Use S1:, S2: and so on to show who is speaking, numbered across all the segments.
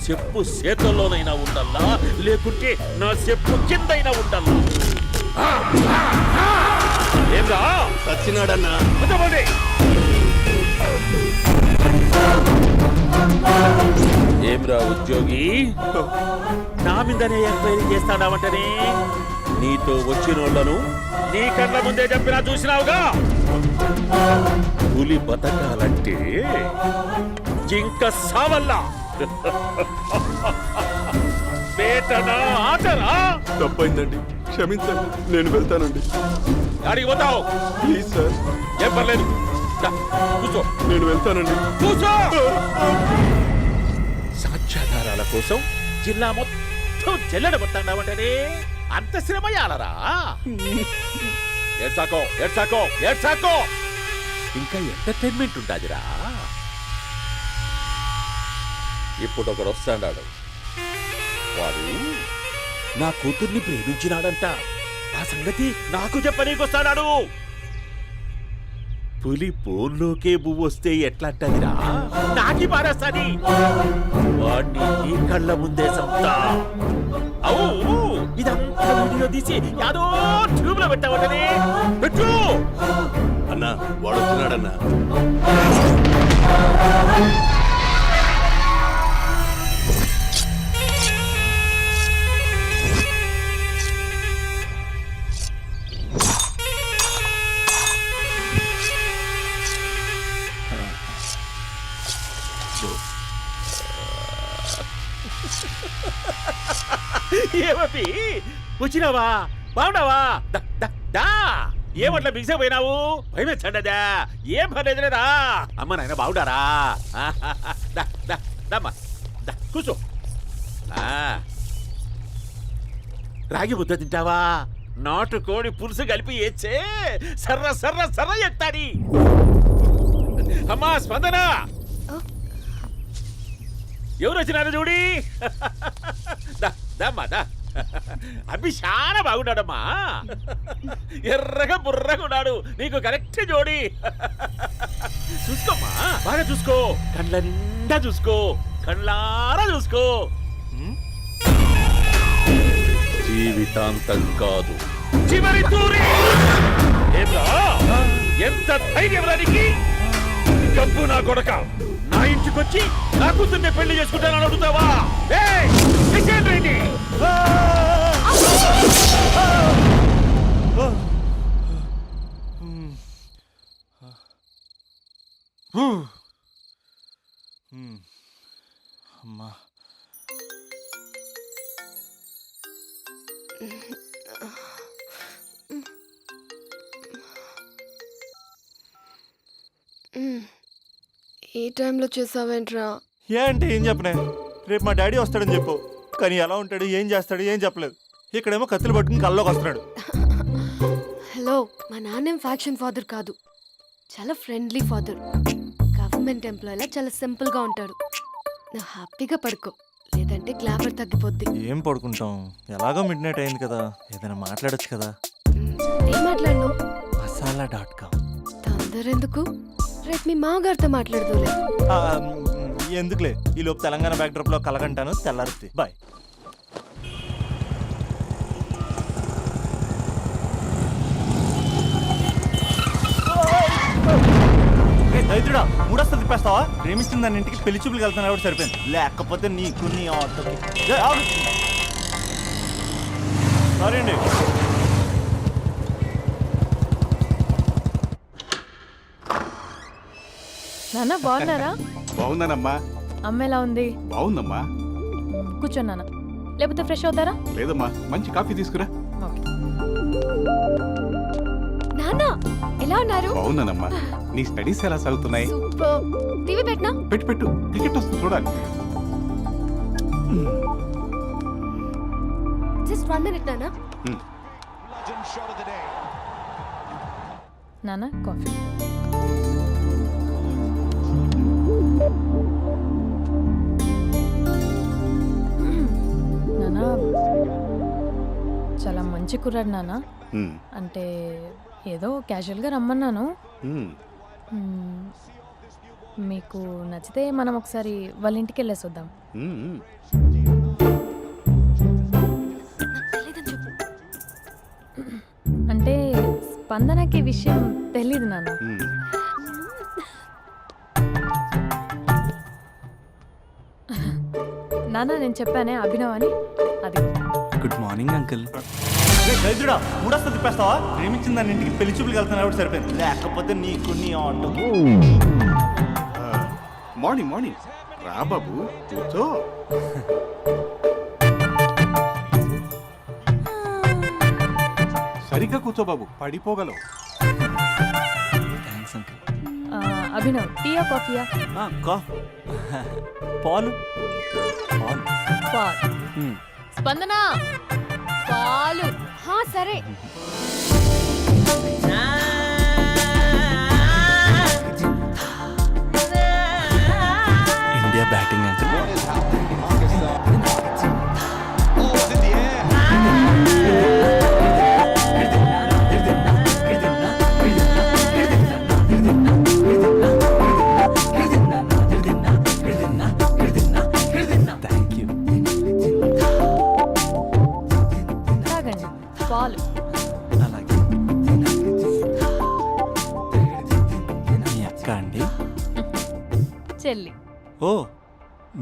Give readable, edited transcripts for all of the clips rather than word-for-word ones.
S1: చెప్పు చేతుల్లోనైనా ఉండల్లా, లేకుంటే నా చెప్పు కిందైనా ఉండల్లా. ఏంరా
S2: సచ్చినాడన్నా?
S1: ఏమ్రా ఉద్యోగి, నా మీదనే ఎంక్వైరీ చేస్తాడావంటనే? నీతో వచ్చినోళ్లను నీ కళ్ళ ముందే చెప్పినా చూసినావుగా. పులి బతకాలంటే జింక సావల్లా. పేటనా ఆటరా?
S2: తప్పైందండి, క్షమించండి. నేను వెళ్తానండి.
S1: అడిగి పోతావు?
S2: Please sir.
S1: ఏం పర్లేదు, కూర్చో.
S2: నేను వెళ్తానండి.
S1: కూర్చో. సాక్ష్యాధారాల కోసం జిల్లా మొత్తం చెల్లడబట్టావంటనే? అంత శ్రమయాలరా? ఏడ్సాకో ఏడ్సాకో ఏడ్సాకో, ఇంకా ఎంటర్టైన్మెంట్ ఉండాదిరా. ఇప్పుడు ఒకడు వస్తాడాడు. వాడు నా కూతుర్ని ప్రేమించినాడంట. ఆ సంగతి నాకు చెప్పనీకొస్తాడాడు. పులి పోల్లోకే పువ్వొస్తే ఎట్లాంటదిరా? నాకి పారేస్తాది. వాడిని నీ కళ్ళ ముందే సంతా. అవు ఇదంతా వీడియో తీసి యాదో ట్యూబ్ లో పెట్టావటనే? పెట్టు.
S2: అన్నా, వాడు వచ్చినాడన్నా.
S1: ఏమీ వచ్చినావా? బాగున్నావా? ఏమట్లా బిగిసే పోయినావు? భయమేచ్చండదా? ఏం పర్లేదులేదా? అమ్మ నాయన బాగుండారా? కూర్చో. రాగి ముద్ద తింటావా? నాటు కోడి పులుసు కలిపి ఏచ్చే సర్ర సర్ర సర్ర ఎత్తాడి. అమ్మా స్పందన, ఎవరు వచ్చినారు చూడి. అబ్బి చాలా బాగున్నాడమ్మా. ఎర్రగా బుర్రగా ఉన్నాడు. నీకు కరెక్ట్ జోడి. చూసుకోమ్మా, బాగా చూసుకో. కండ్ల నిండా చూసుకో, కండ్లారా చూసుకో. జీవితాంతం కాదు, చివరి తూరి. ఎంత ధైర్యం రానికి? డబ్బు నా కొడక నా ఇంటికొచ్చి నా కూతుర్ని పెళ్లి చేసుకుంటానని అడుగుతావా?
S2: అమ్మా,
S3: ఈ టైంలో చేసావేంట్రా?
S4: ఏ అంటే ఏం చెప్పనే? రేపు మా డాడీ వస్తాడని చెప్పు. కానీ ఎలా ఉంటాడు, ఏం చేస్తాడు, ఏం చెప్పలేదు. ఇక్కడేమో కత్తులు పట్టుకుని కల్లోకి వస్తున్నాడు.
S3: హలో, మా నాన్నేం ఫ్యాక్షన్ ఫాదర్ కాదు, చాలా ఫ్రెండ్లీ ఫాదర్. గవర్నమెంట్ ఎంప్లాయీలా చాలా సింపుల్ గా ఉంటాడు. నువ్వు హ్యాపీగా పడుకో, లేదంటే గ్లామర్ తగ్గిపోద్ది.
S4: ఏం పడుకుంటాం, ఎలాగో మిడ్ నైట్ అయింది కదా, ఏదైనా మాట్లాడొచ్చు కదా.
S3: ఏం మాట్లాడను?
S4: masala.com.
S3: తొందర ఎందుకు? రేపు మీ మామగారితో మాట్లాడదులే.
S4: ఎందుకులే, ఈ లోపు తెలంగాణ బ్యాక్డ్రాప్ లో కలగంటాను. తెల్లారుద్ది. బాయ్. దైత్రుడా, మూడొస్తా తిప్పేస్తావా? ప్రేమిస్తుంది దాని ఇంటికి పెళ్లి చూపులు వెళ్తాను కాబట్టి సరిపోయింది. లేకపోతే నీకు నీ ఆటోకి. సారీ అండి.
S5: నాన్న బాగున్నారా?
S2: బాగున్నానమ్మా.
S5: అమ్మ ఎలా ఉంది?
S2: బాగుందమ్మా.
S5: కూర్చోన్నానా, లేకపోతే ఫ్రెష్ అవుతారా?
S2: లేదమ్మా, మంచి కాఫీ తీసుకురా.
S3: నాన్న ఎలా ఉన్నారు?
S2: బాగున్నానమ్మా. నీ స్టడీస్ ఎలా సాగుతున్నాయి?
S3: సూపర్. టీవీ పెట్టనా?
S2: పెట్టు పెట్టు, క్రికెట్ వస్తుంది చూడాలి.
S3: జస్ట్ 1 minute నాన్న.
S5: నాన్న కాఫీ. నాన్న చాలా మంచి కుర్రాడు నాన్న. అంటే ఏదో క్యాజువల్గా రమ్మన్నాను. మీకు నచ్చితే మనం ఒకసారి వాళ్ళ ఇంటికి వెళ్ళేసి వద్దాం.
S2: మ్మ్.
S3: నాకు తెలీదని చెప్పు.
S5: అంటే స్పందనకి ఈ విషయం తెలీదు నాన్న.
S2: మ్మ్.
S5: నాన్న నేను చెప్పానే అభినవ్ అని, అది
S6: గుడ్ మార్నింగ్ అంకుల్.
S4: దరిద్రుడా మూడొస్తా తిప్పేస్తావా? ప్రేమించిన దాని ఇంటికి పెళ్లి చూపులు వెళ్తాను కాబట్టి సరిపోయింది, లేకపోతే నీకు నీ ఆటో.
S2: మార్నింగ్ మార్నింగ్ రా బాబు కూర్చో. సరిగ్గా కూర్చో బాబు, పడిపోగలవు.
S6: Thanks uncle.
S5: అభినవ్ టీయా కాఫీయా?
S6: పాలు పాలు.
S5: పాల్. స్పందన పాలు.
S3: హా సరే.
S6: India batting uncle. Thank you.
S5: తాగండి పాలు.
S6: అలాగే. మీ అక్క అండి?
S5: చెల్లి.
S6: ఓ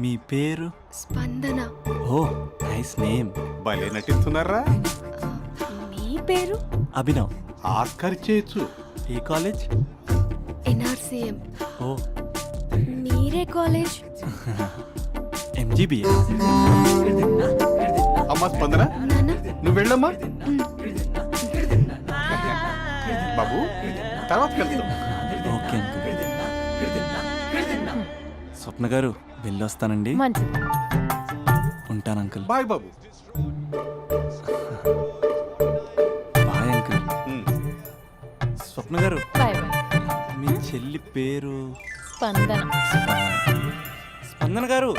S6: మీ పేరు?
S3: స్పందన.
S6: ఓ నైస్ నేమ్.
S2: భలే నటిస్తున్నారా?
S3: మీ పేరు?
S6: అభినవ్.
S2: ఆస్కర్ చేయొచ్చు.
S6: ఏ కాలేజ్?
S3: ఎన్ఆర్సీఎం.
S6: ఓ
S3: మీరే కాలేజ్?
S6: ఎంజీబీఏ.
S2: అమ్మా స్పందన
S3: నాన్న
S2: నువ్వు వెళ్ళమ్మా. బాబు తర్వాత కలుద్దాం.
S6: Okay uncle. స్వప్న గారు వెళ్ళొస్తానండి.
S5: మంచిది.
S6: ఉంటాను అంకుల్.
S2: బాయ్ బాబు.
S6: Bye uncle.
S2: మ్మ్.
S6: స్వప్న గారు
S5: బాయ్ బాయ్.
S6: మీ చెల్లి పేరు?
S5: స్పందన.
S6: స్పందన గారు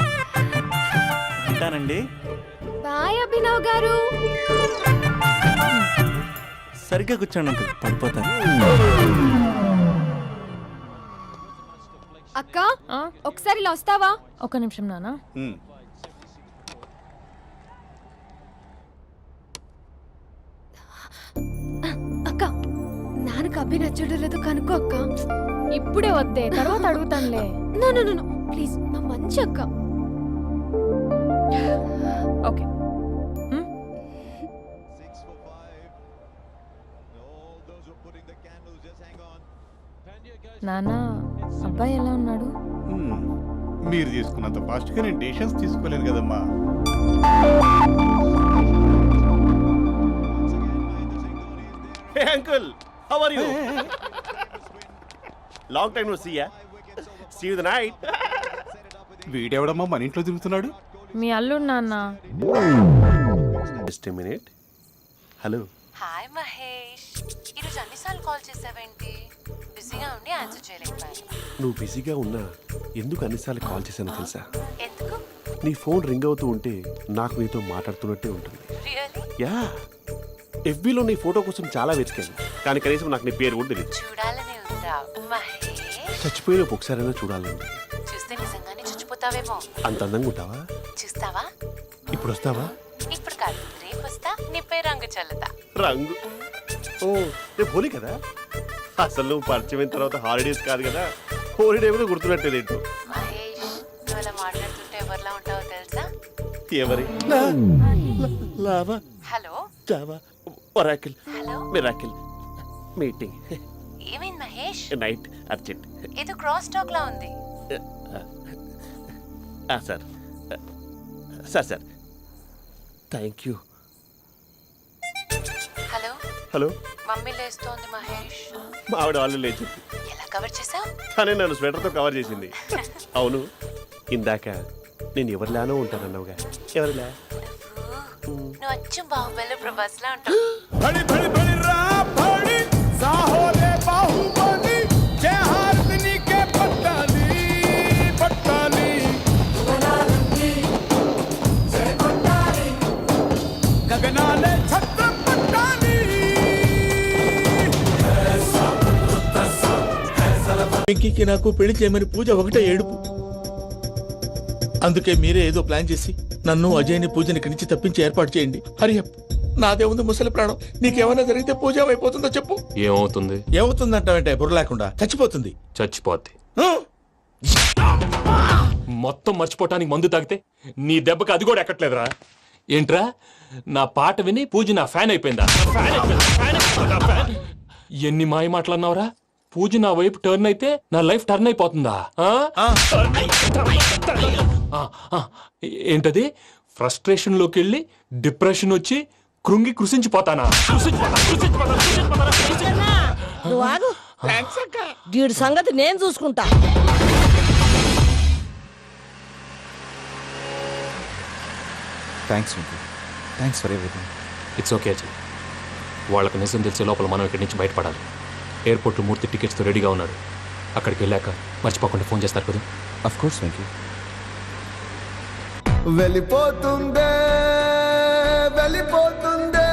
S6: ఉంటానండి.
S3: బాయ్ అభినవ్ గారు.
S6: సరిగ్గా కూర్చోండి అంకుల్, పడిపోతారు.
S3: అక్క
S5: ఆ?
S3: ఒకసారి ఇలా వస్తావా?
S5: ఒక నిమిషం నాన్న.
S2: మ్మ్.
S3: అక్క నాన్నకు అభి నచ్చడం లేదో కనుక్కో అక్క.
S5: ఇప్పుడే వద్దే, తర్వాత అడుగుతానులే.
S3: నో నో నో ప్లీజ్, మా మంచి అక్క.
S5: ఓకే. నాన్న అబ్బాయి ఎలా ఉన్నాడు?
S2: మ్మ్. మీరు తీసుకున్నంత ఫాస్ట్గా నేను డెసిషన్స్ తీసుకోలేను కదమ్మా.
S1: Hey uncle, how are you? Long time no see ya. See you the night.
S2: వీడెవడమ్మా మన ఇంట్లో తిరుగుతున్నాడు?
S5: మీ అల్లుడు నాన్న.
S1: Just a minute. Hello.
S7: Hi Mahesh, ఈరోజు అన్నిసార్లు కాల్ చేసావేంటి? బిజీగా ఉండి ఆన్సర్ చేయలేకపోయాను.
S1: నువ్వు బిజీగా ఉన్నా ఎందుకు అన్నిసార్లు కాల్ చేశానో తెలుసా?
S7: ఎందుకు?
S1: నీ ఫోన్ రింగ్ అవుతూ ఉంటే నాకు నీతో మాట్లాడుతున్నట్టే ఉంటుంది.
S7: రియల్లీ?
S1: యా, ఎఫ్బీలో నీ ఫోటో కోసం చాలా వెతికాను, కానీ కనీసం నాకు నీ పేరు కూడా తెలియదు.
S7: చూడాలని ఉందా మహేష్?
S1: చచ్చిపోయిన ఒకసారైనా చూడాలండి.
S7: చూస్తే నిజంగానే చచ్చిపోతావేమో.
S1: అంత అందంగా ఉంటావా?
S7: చూస్తావా?
S1: ఇప్పుడు వస్తావా?
S7: ఇప్పుడు కాదు, రేపు వస్తా, నీపై రంగు చల్లుతా.
S1: రంగు? ఓ రేపు హోలీ కదా. అసలు నువ్వు పరిచయం అయిన తర్వాత హాలిడేస్ కాదు కదా, హోలిడే కూడా గుర్తున్నట్టేది ఏంటో.
S7: మహేష్, నువ్వు అలా మాట్లాడుతుంటే ఎవరిలా ఉంటావో తెలుసా?
S1: ఎవరి? Lava,
S7: hello
S1: Java, Oracle,
S7: hello,
S1: miracle, meeting,
S7: ఏమైంది మహేష్?
S1: Night, urgent.
S7: ఏదో క్రాస్ టాక్ లా ఉంది.
S1: Sir sir sir thank you.
S7: Hello,
S1: hello,
S7: mummy లేస్తోంది మహేష్.
S1: మా ఆవిడ వాళ్ళు లేచింది,
S7: ఎలా కవర్ చేసావు?
S1: కానీ నన్ను స్వెటర్తో కవర్ చేసింది. అవును, ఇందాక నేను ఎవరిలానో ఉంటానన్నావుగా, ఎవరిలా?
S7: నువ్వు అచ్చం బాహుబలి ప్రభాస్ లా ఉంటావు.
S8: बड़ी बड़ी बड़ी रा बड़ी साहोले बाहुबली जय हारदिनी के पट्टाली पट्टाली गगनाले छत्र पट्टाली ऐसा है सलवा
S1: వెంకీకి నాకు పెళ్లి చేయమని పూజ ఒకటే ఏడుపు. అందుకే మీరే ఏదో ప్లాన్ చేసి నన్ను అజయ్ని పూజని ఇక్కడి నుంచి తప్పించి ఏర్పాటు చేయండి. హరియప్, నాదే ఉంది ముసలి ప్రాణం. నీకేమైనా జరిగితే పూజ అయిపోతుందో చెప్పు.
S9: ఏమవుతుంది?
S1: ఏమవుతుందంటావంటే బుర్ర లేకుండా చచ్చిపోతుంది.
S9: చచ్చిపోద్ది.
S1: ఆ?
S9: మొత్తం మర్చిపోవటానికి మందు తాగితే నీ దెబ్బకి అది కూడా ఎక్కట్లేదురా. ఏంట్రా, నా పాట విని పూజ నా ఫ్యాన్ అయిపోయిందా? ఎన్ని మాయ మాటలన్నావురా? పూజ నా వైపు టర్న్ అయితే నా లైఫ్ టర్న్ అయిపోతుందా? ఏంటది? ఫ్రస్ట్రేషన్ లోకి వెళ్ళి డిప్రెషన్ వచ్చి కృంగి కృషించిపోతానా?
S10: నువ్వు ఆగు. వీడి సంగతి నేను చూసుకుంటా.
S6: Thanks Venky, thanks for everything.
S9: It's okay Ajay. వాళ్ళకి నిజం తెలిసే లోపల మనం ఇక్కడి నుంచి బయటపడాలి. ఎయిర్పోర్ట్లో మూర్తి టికెట్స్తో రెడీగా ఉన్నాడు. అక్కడికి వెళ్ళాక మర్చిపోకుండా ఫోన్ చేస్తారు కదా.
S6: Of course Venky.
S8: వెళ్ళిపోతుందే వెళ్ళిపోతుందే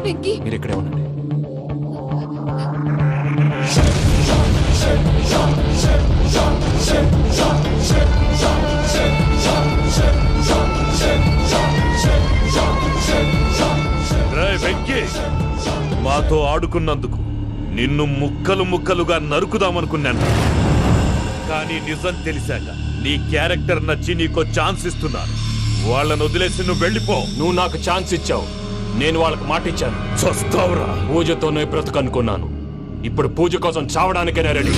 S3: వెంకీ,
S9: మీరు ఇక్కడే ఉండండి.
S1: వెంకీ, మాతో ఆడుకున్నందుకు నిన్ను ముక్కలు ముక్కలుగా నరుకుదామనుకున్నాను. కానీ నిజం తెలిసాక నీ క్యారెక్టర్ నచ్చి నీకో ఛాన్స్ ఇస్తున్నాను. వాళ్ళను వదిలేసి నువ్వు వెళ్ళిపో.
S9: నువ్వు నాకు ఛాన్స్ ఇచ్చావు, నేను వాళ్ళకి మాట ఇచ్చాను.
S1: చస్తావురా.
S9: పూజతోనే బ్రతుకనుకున్నాను. ఇప్పుడు పూజ కోసం చావడానికైనా రెడీ.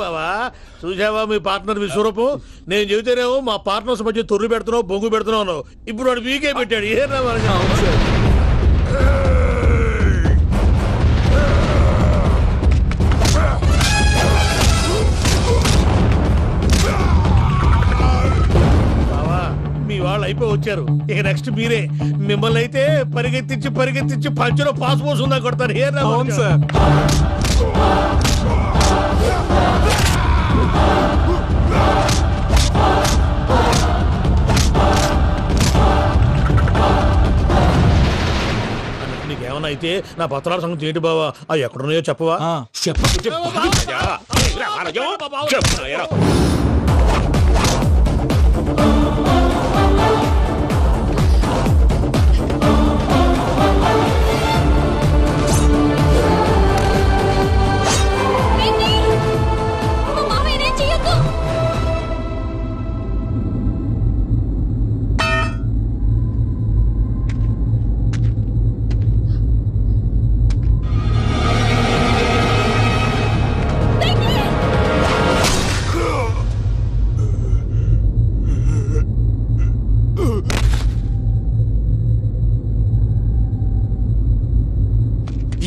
S1: బావా, చూసావా మీ పార్ట్నర్ విశ్వరూపం? నేను చెబితేనేమో మా పార్ట్నర్స్ మధ్య తొర్రు పెడుతున్నావు, బొంగు పెడుతున్నావు. ఇప్పుడు వాడు మీకే పెట్టాడు. ఏ బావా, మీ వాళ్ళు అయిపోయి వచ్చారు. ఇక నెక్స్ట్ మీరే. మిమ్మల్ని అయితే పరిగెత్తించి పరిగెత్తించి పంచలో పాస్పోర్ట్స్ ఉందా కొడతారు. ఏ సార్. నీకేమన్నా అయితే నా పత్రాల సంగతి ఏంటి బావా? అవి ఎక్కడున్నాయో చెప్పవా?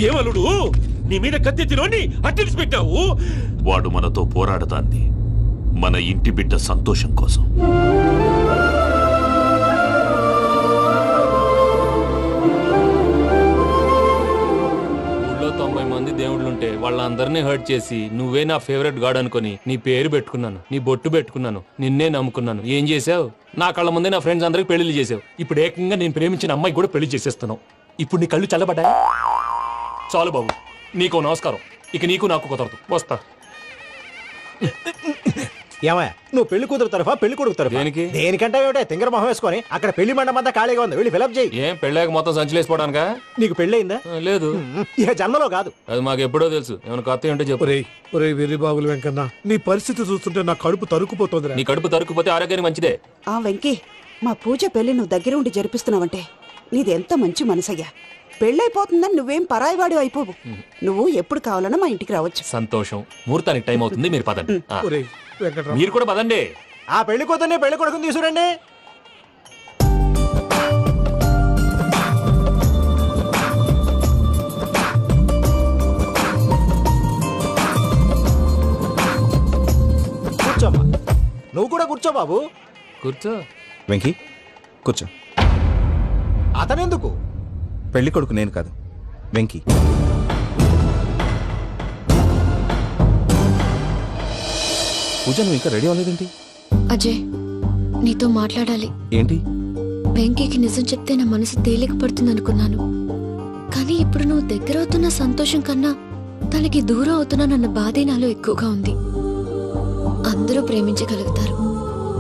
S1: ఏమలుడు నీ మీద కత్తెత్తిలోని అట్టెలిసి పెట్టావు.
S11: వాడు మనతో పోరాడతాంది మన ఇంటి బిడ్డ సంతోషం కోసం.
S9: ఊళ్ళో 90 మంది దేవుళ్ళుంటే వాళ్ళందరినీ హర్ట్ చేసి నువ్వే నా ఫేవరెట్ గాడ్ అనుకొని నీ పేరు పెట్టుకున్నాను, నీ బొట్టు పెట్టుకున్నాను, నిన్నే నమ్ముకున్నాను. ఏం చేసావు? నా కళ్ళ ముందే నా ఫ్రెండ్స్ అందరికి పెళ్లి చేసావు. ఇప్పుడు ఏకంగా నేను ప్రేమించిన అమ్మాయి కూడా పెళ్లి చేసేస్తున్నావు. ఇప్పుడు నీ కళ్ళు చల్లబడ్డాయి. చాలు బాబు, నీకు నమస్కారం. ఇక నీకు నాకు కుదరదు. వస్తా.
S8: ఏమయ్య నువ్వు పెళ్లి కూతురు తరఫా పెళ్లి కొడుకు తరఫా?
S9: దేనికి?
S8: దేనికంటే ఏమిటే తింగర మొహం వేసుకొని అక్కడ పెళ్లి మండపం అంతా ఖాళీగా ఉంది, వెళ్ళి ఫిలప్ చేయి.
S9: ఏం పెళ్ళాక మొత్తం సంచలేసిపోవడానికా?
S8: నీకు పెళ్ళయిందా?
S9: లేదు.
S8: ఇక జన్మలో కాదు.
S9: అది మాకు ఎప్పుడో తెలుసు. ఏమైనా కొత్త ఏంటో చెప్పు.
S8: ఒరే వెర్రిబాబులు వెంకన్న, నీ పరిస్థితి చూస్తుంటే నా కడుపు తరుక్కుపోతుంది.
S9: నీ కడుపు తరుక్కుపోతే ఆరోగ్యానికి మంచిదే.
S10: ఆ వెంకీ, మా పూజ పెళ్లి నువ్వు దగ్గర ఉండి జరిపిస్తున్నావంటే నీదెంత మంచి మనసయ్యా. పెళ్ళైపోతుందని నువ్వేం పరాయివాడి అయిపోవు. నువ్వు ఎప్పుడు కావాలన్నా మా ఇంటికి రావచ్చు.
S9: సంతోషం. ముహూర్తానికి టైం అవుతుంది, మీరు పదండి. ఆ,
S8: వెంకట్రావు,
S9: మీరు కూడా పదండి.
S8: ఆ పెళ్లి కూతుర్ని పెళ్లి కొడుకుని తీసుకురండి. కూర్చోమ్మా. నువ్వు కూడా కూర్చో బాబు.
S9: కూర్చో.
S6: వెంకీ కూర్చో.
S8: అతనెందుకు?
S6: పెళ్లి కొడుకు నేను కాదు, వెంకీ. పూజ నువ్వు ఇంకా రెడీ అవ్వలేదేంటి?
S3: అజయ్, నీతో మాట్లాడాలి.
S6: ఏంటి?
S3: వెంకీకి నిజం చెప్తే నా మనసు తేలిక పడుతుంది అనుకున్నాను. కానీ ఇప్పుడు నువ్వు దగ్గర అవుతున్న సంతోషం కన్నా తనకి దూరం అవుతున్నానన్న బాధే నాలో ఎక్కువగా ఉంది. అందరూ ప్రేమించగలుగుతారు,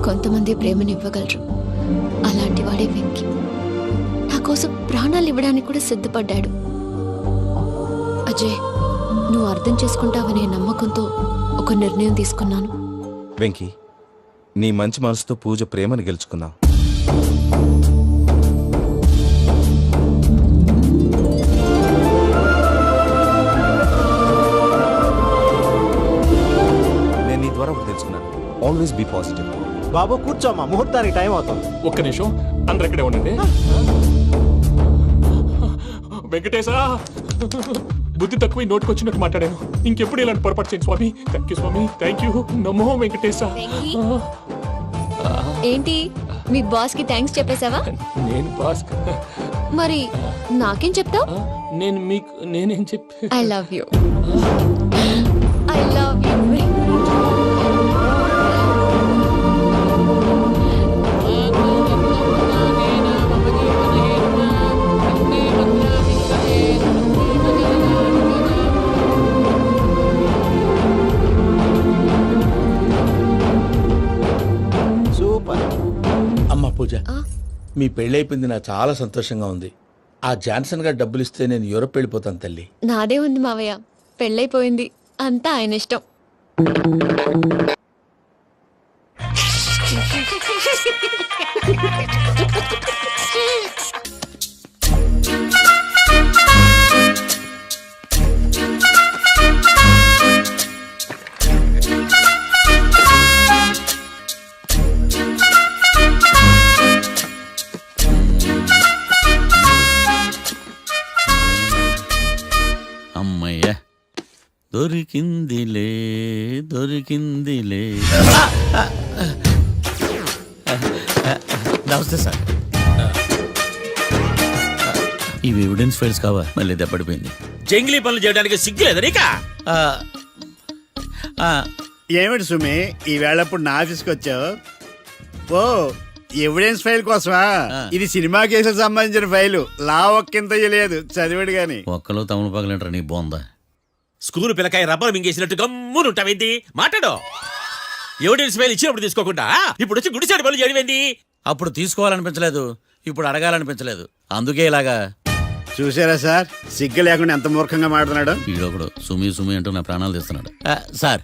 S3: కొంతమంది ప్రేమనివ్వగలరు. అలాంటి వాడే వెంకీ. నా కోసం ప్రాణాలు ఇవ్వడానికి కూడా సిద్ధపడ్డాడు. అజయ్, నువ్వు అర్థం చేసుకుంటావనే నమ్మకంతో ఒక నిర్ణయం తీసుకున్నాను.
S6: వెంకీ, నీ మంచి మనసుతో పూజ ప్రేమను గెలుచుకున్నావు. నేను నీ ద్వారా ఒకటి తెలుసుకున్నాను. Always be positive.
S8: బాబు కూర్చోమ్మా, ముహూర్తానికి టైం అవుతుంది.
S9: ఒక్క నిమిషం, అందరు ఇక్కడే ఉండండి. వెంకటేశా, బుద్ధి తక్కువ నోటికొచ్చినట్టు మాట్లాడాను. ఇంకెప్పుడు ఇలాంటి పొరపాటు చేయండి స్వామి. థ్యాంక్ యూ స్వామి, థ్యాంక్ యూ. నమో వెంకటేశా.
S3: ఏంటి, మీ బాస్ కి థ్యాంక్స్ చెప్పేశావా?
S9: నేను బాస్.
S3: మరి నాకేం చెప్తావు?
S9: నేను మీకు నేనేం చెప్పి.
S3: I love you. I love you.
S1: అమ్మ పూజ, మీ పెళ్ళైపోయింది, నాకు చాలా సంతోషంగా ఉంది. ఆ జాన్సన్ గారు డబ్బులు ఇస్తే నేను యూరోప్ వెళ్ళిపోతాను తల్లి.
S3: నాదే ఉంది మావయ్య, పెళ్ళైపోయింది, అంతా ఆయన ఇష్టం.
S11: అమ్మయ్య, దొరికిందిలే దొరికిందిలే. నమస్తే సార్. ఇవి ఎవిడెన్స్ ఫైల్స్ కావా? మళ్ళీ దెబ్బడిపోయింది.
S1: జంగిలీ పనులు చేయడానికి సిగ్గులేదు నీకా?
S8: ఏమిటి సుమి, ఈ వేళప్పుడు నా ఆఫీస్కి వచ్చావు? ఓ, ఎవిడెన్స్ ఫైల్ కోసమా? ఇది సినిమా కేసులకు సంబంధించిన ఫైలు. లా ఒక్కింత లేదు, చదివాడు గాని.
S11: ఒక్కలో తమను పగలంటారా నీ బోందా?
S1: School పిల్లకాయ rubber మింగేసినట్టు గమ్మునుంటావేంది? మాట్లాడు. ఎవిడెన్స్ ఫైల్ ఇచ్చినప్పుడు తీసుకోకుండా ఇప్పుడు వచ్చి గుడిసాడు పనులు చేయడమేంది?
S11: అప్పుడు తీసుకోవాలనిపించలేదు, ఇప్పుడు అడగాలనిపించలేదు, అందుకే ఇలాగా.
S8: చూసారా సార్, సిగ్గు లేకుండా ఎంత మూర్ఖంగా మాట్లాడుతున్నాడు.
S11: ఈడొకడు సుమి సుమి అంటూ నా ప్రాణాలు తీస్తున్నాడు. సార్,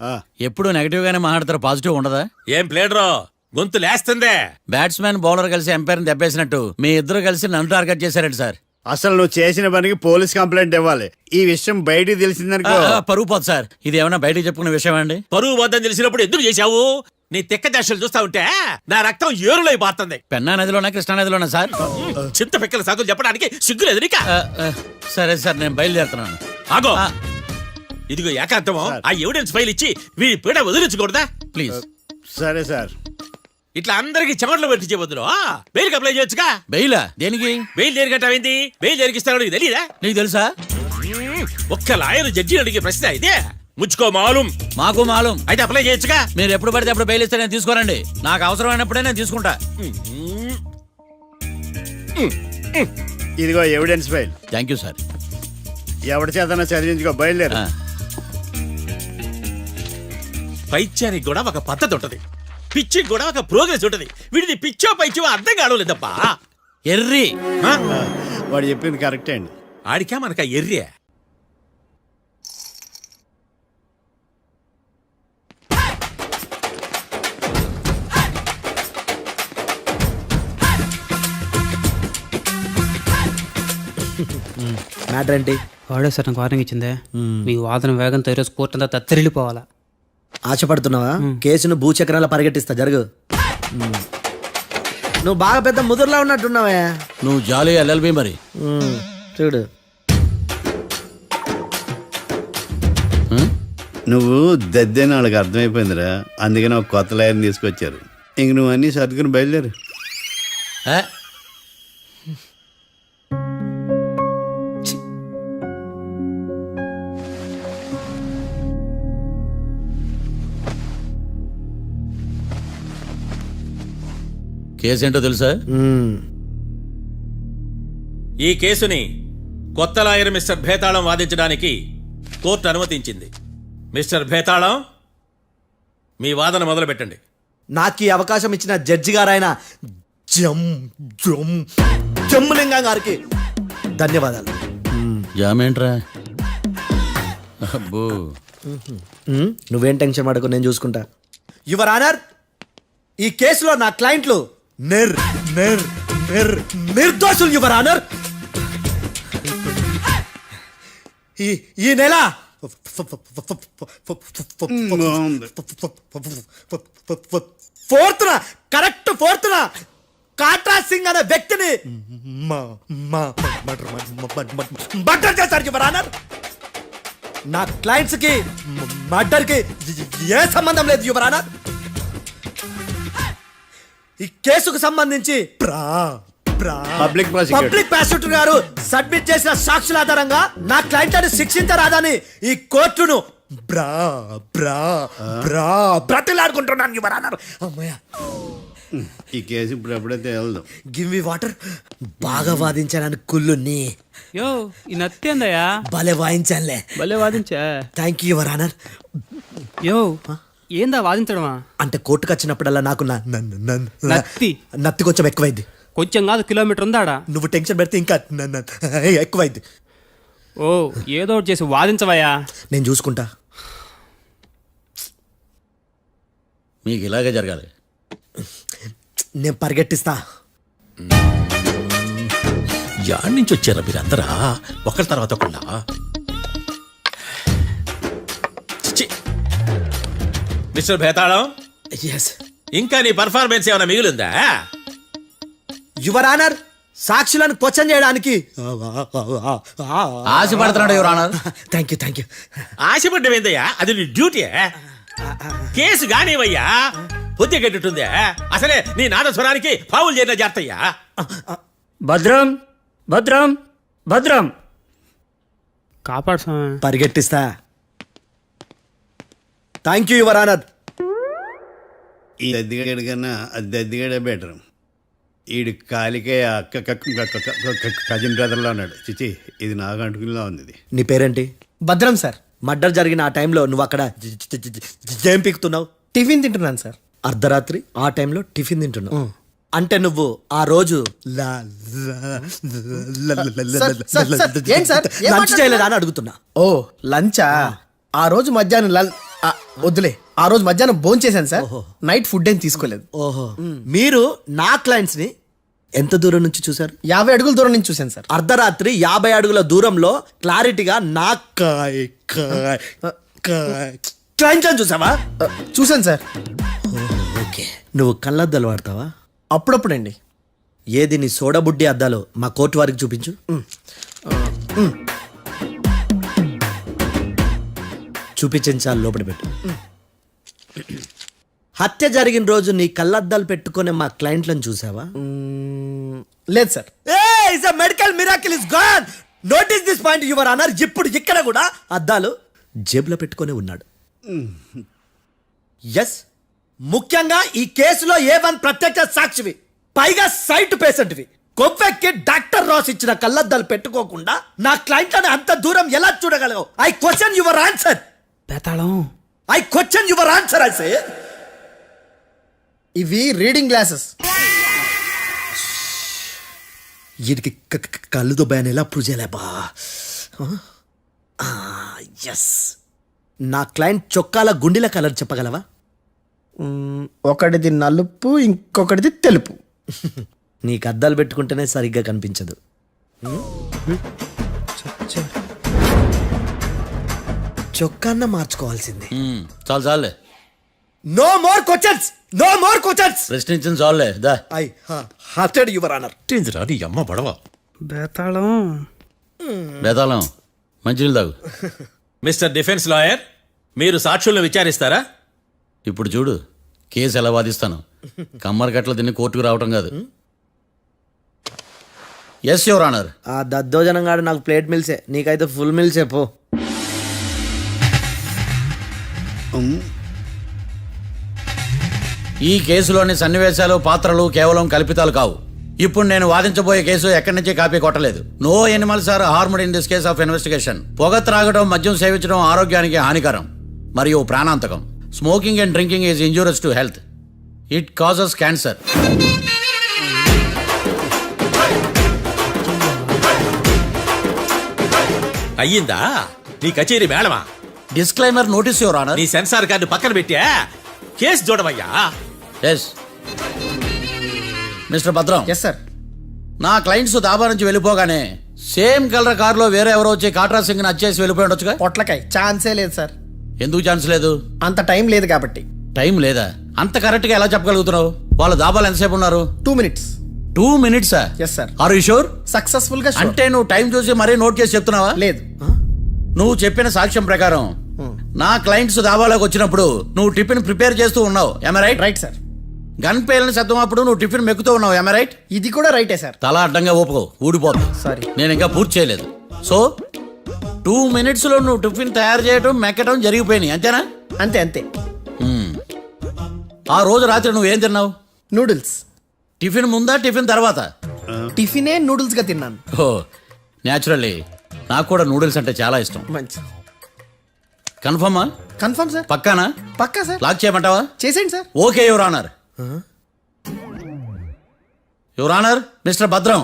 S11: ఎప్పుడు నెగటివ్ గానే మాట్లాడతారు, పాజిటివ్ ఉండదా?
S1: ఏం ప్లేడరో గొంతు లేస్తుందే.
S11: బ్యాట్స్మెన్ బౌలర్ కలిసి ఎంపైర్ని దెబ్బేసినట్టు మీ ఇద్దరు కలిసి నన్ను టార్గెట్ చేశారండి సార్.
S8: అసలు నువ్వు చేసిన పనికి పోలీస్ కంప్లైంట్ ఇవ్వాలి. ఈ విషయం బయటికి తెలిసిందనుకో
S11: పరువు పోదు సార్. ఇది ఏమైనా బయటికి చెప్పుకునే విషయం అండి?
S1: పరువు వద్దని తెలిసినప్పుడు ఎందుకు చేశావు? నీ తెక్క దశలు చూస్తా ఉంటే నా రక్తం ఏరులై పారుతుంది.
S11: పెన్నా నదిలోనా కృష్ణా నదిలోనా సార్?
S1: చింత పిక్కల సాగులు చెప్పడానికి సిగ్గులేదు నీకా?
S11: సరే సార్, నేను బయలుదేరుతున్నాను.
S1: ఆగో
S11: ఆ.
S1: ఇదిగో ఏకాంతమో ఆ ఎవిడెన్స్ ఫైల్ ఇచ్చి వీడి పీడ వదిలించకూడదా?
S11: ప్లీజ్.
S8: సరే సార్.
S1: ఇట్లా అందరికి చెమటలు పెట్టించే బదులు బెయిల్కి అప్లై చేయొచ్చుగా.
S11: బెయిలా దేనికి?
S1: బెయిల్ దేనికంటావేంది? బెయిల్ దేనికిస్తారో నీకు తెలియదా?
S11: నీకు తెలుసా?
S1: ఒక్క లాయర్ జడ్జి అడిగే ప్రశ్న ఇదే. ముచ్చుకో మాలూం.
S11: మాకు మాలం.
S1: అయితే అప్లై చేయొచ్చుగా.
S11: మీరు ఎప్పుడు పడితే అప్పుడు బెయిల్ ఇస్తే నేను తీసుకోరండి. నాకు అవసరమైనప్పుడే నేను తీసుకుంటా.
S8: ఇదిగో evidence file.
S11: Thank you sir.
S8: ఎవరి చేతనా చదివించుకో, బయలుదేరు.
S11: ఆ.
S1: పైత్యానికి కూడా ఒక పద్ధతి ఉంటది, పిచ్చికి కూడా ఒక ప్రోగ్రెస్ ఉంటది. వీడిది పిచ్చో పైచో అర్థం కావలేదప్పా.
S11: ఎర్రి.
S1: ఆ?
S8: వాడు చెప్పింది కరెక్టే అండి.
S1: ఆడికా మనక ఎర్రే.
S12: మ్యాటర్ ఏంటి?
S13: వాడే సార్ నాకు వార్నింగ్ ఇచ్చిందే. మీ వాదన వేగంతో ఈరోజు కోర్టు అంతా తత్తరిల్లిపోవాలా.
S12: ఆశపడుతున్నావా? కేసును భూచక్రాల పరిగెట్టిస్తా, జరుగు. నువ్వు బాగా పెద్ద ముదురులా ఉన్నట్టున్నావే.
S11: నువ్వు జాలి ఎల్ఎల్బి మరి.
S12: చూడు,
S8: నువ్వు దద్దని వాళ్ళకి అర్థమైపోయిందిరా, అందుకని ఒక కొత్త లాయర్ని తీసుకొచ్చారు. ఇంక నువ్వు అన్నీ సర్దుకుని బయలుదేరు.
S11: ఏ? కేసేంటో తెలుసా?
S1: ఈ కేసుని కొత్త లాయర్ మిస్టర్ భేతాళం వాదించడానికి కోర్టు అనుమతించింది. మిస్టర్ భేతాళం, మీ వాదన మొదలు పెట్టండి.
S12: నాకు ఈ అవకాశం ఇచ్చిన జడ్జి గారైన జమ్ములింగం గారికి ధన్యవాదాలు.
S11: జామేంట్రా? అబ్బో.
S12: నువ్వేం టెన్షన్ పడకు, నేను చూసుకుంటా. యువర్ ఆనర్, ఈ కేసులో నా క్లయింట్లు నిర్దోషులు యువర్ ఆనర్. ఈ నెల ఫోర్త్న, కరెక్ట్ ఫోర్త్న కాట్రా సింగ్ అనే వ్యక్తిని మర్డర్ చేశారు యువర్ ఆనర్. నా క్లయింట్స్ కి మర్డర్ కి ఏ సంబంధం లేదు యువర్ ఆనర్. ఈ కేసుకు సంబంధించి
S8: పబ్లిక్
S12: ప్రాసిక్యూటర్ గారు సబ్మిట్ చేసిన సాక్షుల ఆధారంగా నా క్లయింట్ శిక్షించరాదని ఈ కోర్టును బ్రతిలాడుకుంటున్నాను యువర్ ఆనర్. అమ్మయ్య,
S8: ఈ కేసు ఇప్పుడు ఎప్పుడైతే వెళ్దాం.
S12: Give me water. బాగా వాదించానని కుళ్ళుని.
S13: యో ఈ నత్తేందయ్యా?
S12: భలే వాయించానులే.
S13: భలే వాదించా.
S12: Thank you your honour.
S13: యో ఏందా వాదించడమా?
S12: అంటే కోర్టుకు వచ్చినప్పుడల్లా నాకు నత్తి కొంచెం ఎక్కువైంది.
S13: కొంచెం కాదు, కిలోమీటర్ ఉందాడా.
S12: నువ్వు టెన్షన్ పెడితే ఇంకా ఎక్కువైంది.
S13: ఓ ఏదో ఒకటి చేసి వాదించవయ్యా.
S12: నేను చూసుకుంటా.
S11: మీకు ఇలాగే జరగాలి.
S12: నేను పరిగెట్టిస్తా.
S1: యాడ్ నుంచి వచ్చారా మీరందరా ఒకరి తర్వాత ఒకళ్ళ? మిస్టర్ భేతాళం, ఇంకా నీ పర్ఫార్మెన్స్ ఏమైనా మిగిలిందా?
S12: యువర్ ఆనర్, సాక్షులను క్వశ్చన్ చేయడానికి
S11: ఆశపడుతున్నాడు యువర్ ఆనర్.
S12: Thank you.
S1: ఆశపడ్డమేందయ్యా? అది నీ డ్యూటీ. కేసు గానివయ్యా, పొద్దు గట్టుందే. అసలే నీ నాదస్వరానికి పావులు చేరిన జాగ్రత్తయ్యా.
S13: భద్రం భద్రం భద్రం కాపాడు.
S12: పరిగెట్టిస్తా. Thank you your honour.
S8: ఈ దద్దిగాడి కన్నా అది దద్దిగాడే బెటర్. ఈడు కాలికే కజిన్ బ్రదర్లో ఉన్నాడు. చిచి, ఇది నాకు అంటుకునిలా ఉంది. ఇది
S12: నీ పేరేంటి?
S13: భద్రం సార్.
S12: మర్డర్ జరిగిన ఆ టైంలో నువ్వు అక్కడ ఏం పీకుతున్నావు?
S13: టిఫిన్ తింటున్నాను సార్.
S12: అర్ధరాత్రి ఆ టైంలో టిఫిన్ తింటున్నావు అంటే నువ్వు ఆ రోజు లంచ్ చేయలేదా అని అడుగుతున్నా.
S13: ఓ లంచా? ఆ రోజు మధ్యాహ్నం వద్దులే, ఆ రోజు మధ్యాహ్నం భోంచేశాను సార్. నైట్ ఫుడ్ ఏం తీసుకోలేదు.
S12: ఓహో, మీరు నా క్లయింట్స్ ని ఎంత దూరం నుంచి చూసారు?
S13: 50 అడుగుల దూరం నుంచి చూశాను సార్.
S12: అర్ధరాత్రి 50 అడుగుల దూరంలో క్లారిటీగా నా క్లయింట్స్ అని చూసావా?
S13: చూశాను సార్.
S12: ఓకే, నువ్వు కళ్ళద్దాలు వాడతావా?
S13: అప్పుడప్పుడండి.
S12: ఏది నీ సోడబుడ్డి అద్దాలు మా కోర్టు వారికి చూపించు. చూపించాలి, లోపల పెట్టు. హత్య జరిగిన రోజు నీ కళ్ళద్దాలు పెట్టుకునే మా క్లయింట్లను చూసావా?
S13: లేదు sir.
S12: Medical miracle is gone. Notice this point your honour. ఇప్పుడు ఇక్కడ కూడా అద్దాలు జేబులో పెట్టుకొని ఉన్నాడు. ఎస్, ముఖ్యంగా ఈ కేసులో A1 ప్రత్యక్ష సాక్షివి, పైగా సైట్ పేషెంట్వి. కొవ్వెక్కి డాక్టర్ రాస్ ఇచ్చిన కళ్ళద్దాలు పెట్టుకోకుండా నా క్లయింట్లను అంత దూరం ఎలా చూడగలవు? I question your answer.
S13: బేతాళం,
S12: I question your answer. I say
S13: ఇవి రీడింగ్ గ్లాసెస్.
S12: వీటికి కళ్ళు దుబ్బాయని ఎలా ప్రూవ్ చేయలేబా? ఎస్, నా క్లయింట్ చొక్కాల గుండెల కలర్ చెప్పగలవా?
S13: ఒకటిది నలుపు, ఇంకొకటిది తెలుపు.
S12: నీకు అద్దాలు పెట్టుకుంటేనే సరిగ్గా కనిపించదు. చొక్కాన్న మార్చుకోవాల్సింది.
S11: చాలు చాలే,
S12: no more questions, no more questions.
S11: ప్రశ్నించిన చాలులే దా.
S12: I hearted your honour.
S11: నీ అమ్మ పడవ
S13: బేతాళం,
S11: బేతాళం మంచినీళ్ళు తాగు.
S1: మిస్టర్ డిఫెన్స్ లాయర్, మీరు సాక్షులను విచారిస్తారా?
S11: ఇప్పుడు చూడు కేసు ఎలా వాదిస్తాను. కమ్మరి కట్ల తిని కోర్టుకు రావటం కాదు. Yes your honour.
S12: ఆ దద్దోజనం గాడు నాకు ప్లేట్ మిల్సే, నీకైతే ఫుల్ మిల్సే పో.
S11: ఈ కేసులోని సన్నివేశాలు, పాత్రలు కేవలం కల్పితాలు కావు. ఇప్పుడు నేను వాదించబోయే కేసు ఎక్కడి నుంచి కాపీ కొట్టలేదు. No animals are harmed in this case of investigation. పొగ త్రాగడం, మద్యం సేవించడం ఆరోగ్యానికి హానికరం మరియు ప్రాణాంతకం. Smoking and drinking is injurious to health. It causes cancer.
S1: అయ్యిందా నీ కచేరీ మేడమా?
S11: Disclaimer notice your honour.
S1: నీ సెన్సార్ కార్డు పక్కన పెట్టా కేసు చూడమయ్యా.
S11: Yes mister Bhadram.
S13: Yes sir.
S11: నా క్లయింట్స్ దాబా నుంచి వెళ్ళిపోగానే సేమ్ కలర్ కారులో వేరే ఎవరో వచ్చి కాట్రా సింగ్ వచ్చేసి వెళ్ళిపోయి ఉండొచ్చుగా.
S13: పొట్లకాయ ఛాన్సే లేదు సార్.
S11: ఎందుకు ఛాన్స్ లేదు?
S13: అంత టైం లేదు కాబట్టి.
S11: టైం లేదా? అంత కరెక్ట్ గా ఎలా చెప్పగలుగుతున్నావు? వాళ్ళ దాబాలు ఎంతసేపు ఉన్నారు?
S13: 2 minutes.
S11: 2 minutes?
S13: Yes sir.
S11: Are you sure?
S13: Successful గా
S11: అంటే నువ్వు టైం చూసి మరీ నోట్ చేసి చెప్తున్నావా?
S13: లేదు.
S11: నువ్వు చెప్పిన సాక్ష్యం ప్రకారం నా క్లయింట్స్ దాబాలోకి వచ్చినప్పుడు నువ్వు టిఫిన్ ప్రిపేర్ చేస్తూ ఉన్నావు. ఎమ రైట్?
S13: Right sir.
S11: గన్ పేలిన శబ్దం అప్పుడు నువ్వు టిఫిన్ మెక్కుతూ ఉన్నావు. ఎమ రైట్?
S13: ఇది కూడా రైటే సార్.
S11: తల అడ్డంగా ఊపుకో, ఊడిపోదు.
S13: సారీ,
S11: నేను ఇంకా పూర్తి చేయలేదు. సో 2 minutes లో నువ్వు టిఫిన్ తయారు చేయడం, మెక్కడం జరిగిపోయినాయి అంతేనా?
S13: అంతే అంతే.
S11: ఆ రోజు రాత్రి నువ్వు ఏం తిన్నావు?
S13: నూడిల్స్.
S11: టిఫిన్ ముందా, టిఫిన్ తర్వాత?
S13: టిఫినే నూడిల్స్ గా తిన్నాను.
S11: ఓ న్యాచురల్లీ నాకు కూడా నూడిల్స్ అంటే చాలా ఇష్టం.
S13: మంచి.
S11: కన్ఫర్మా?
S13: Confirm sir.
S11: పక్కానా?
S13: పక్కా సార్.
S11: లాక్ చేయమంటావా?
S13: చేసేయండి sir.
S11: Okay your honour. Your honour, mister Bhadram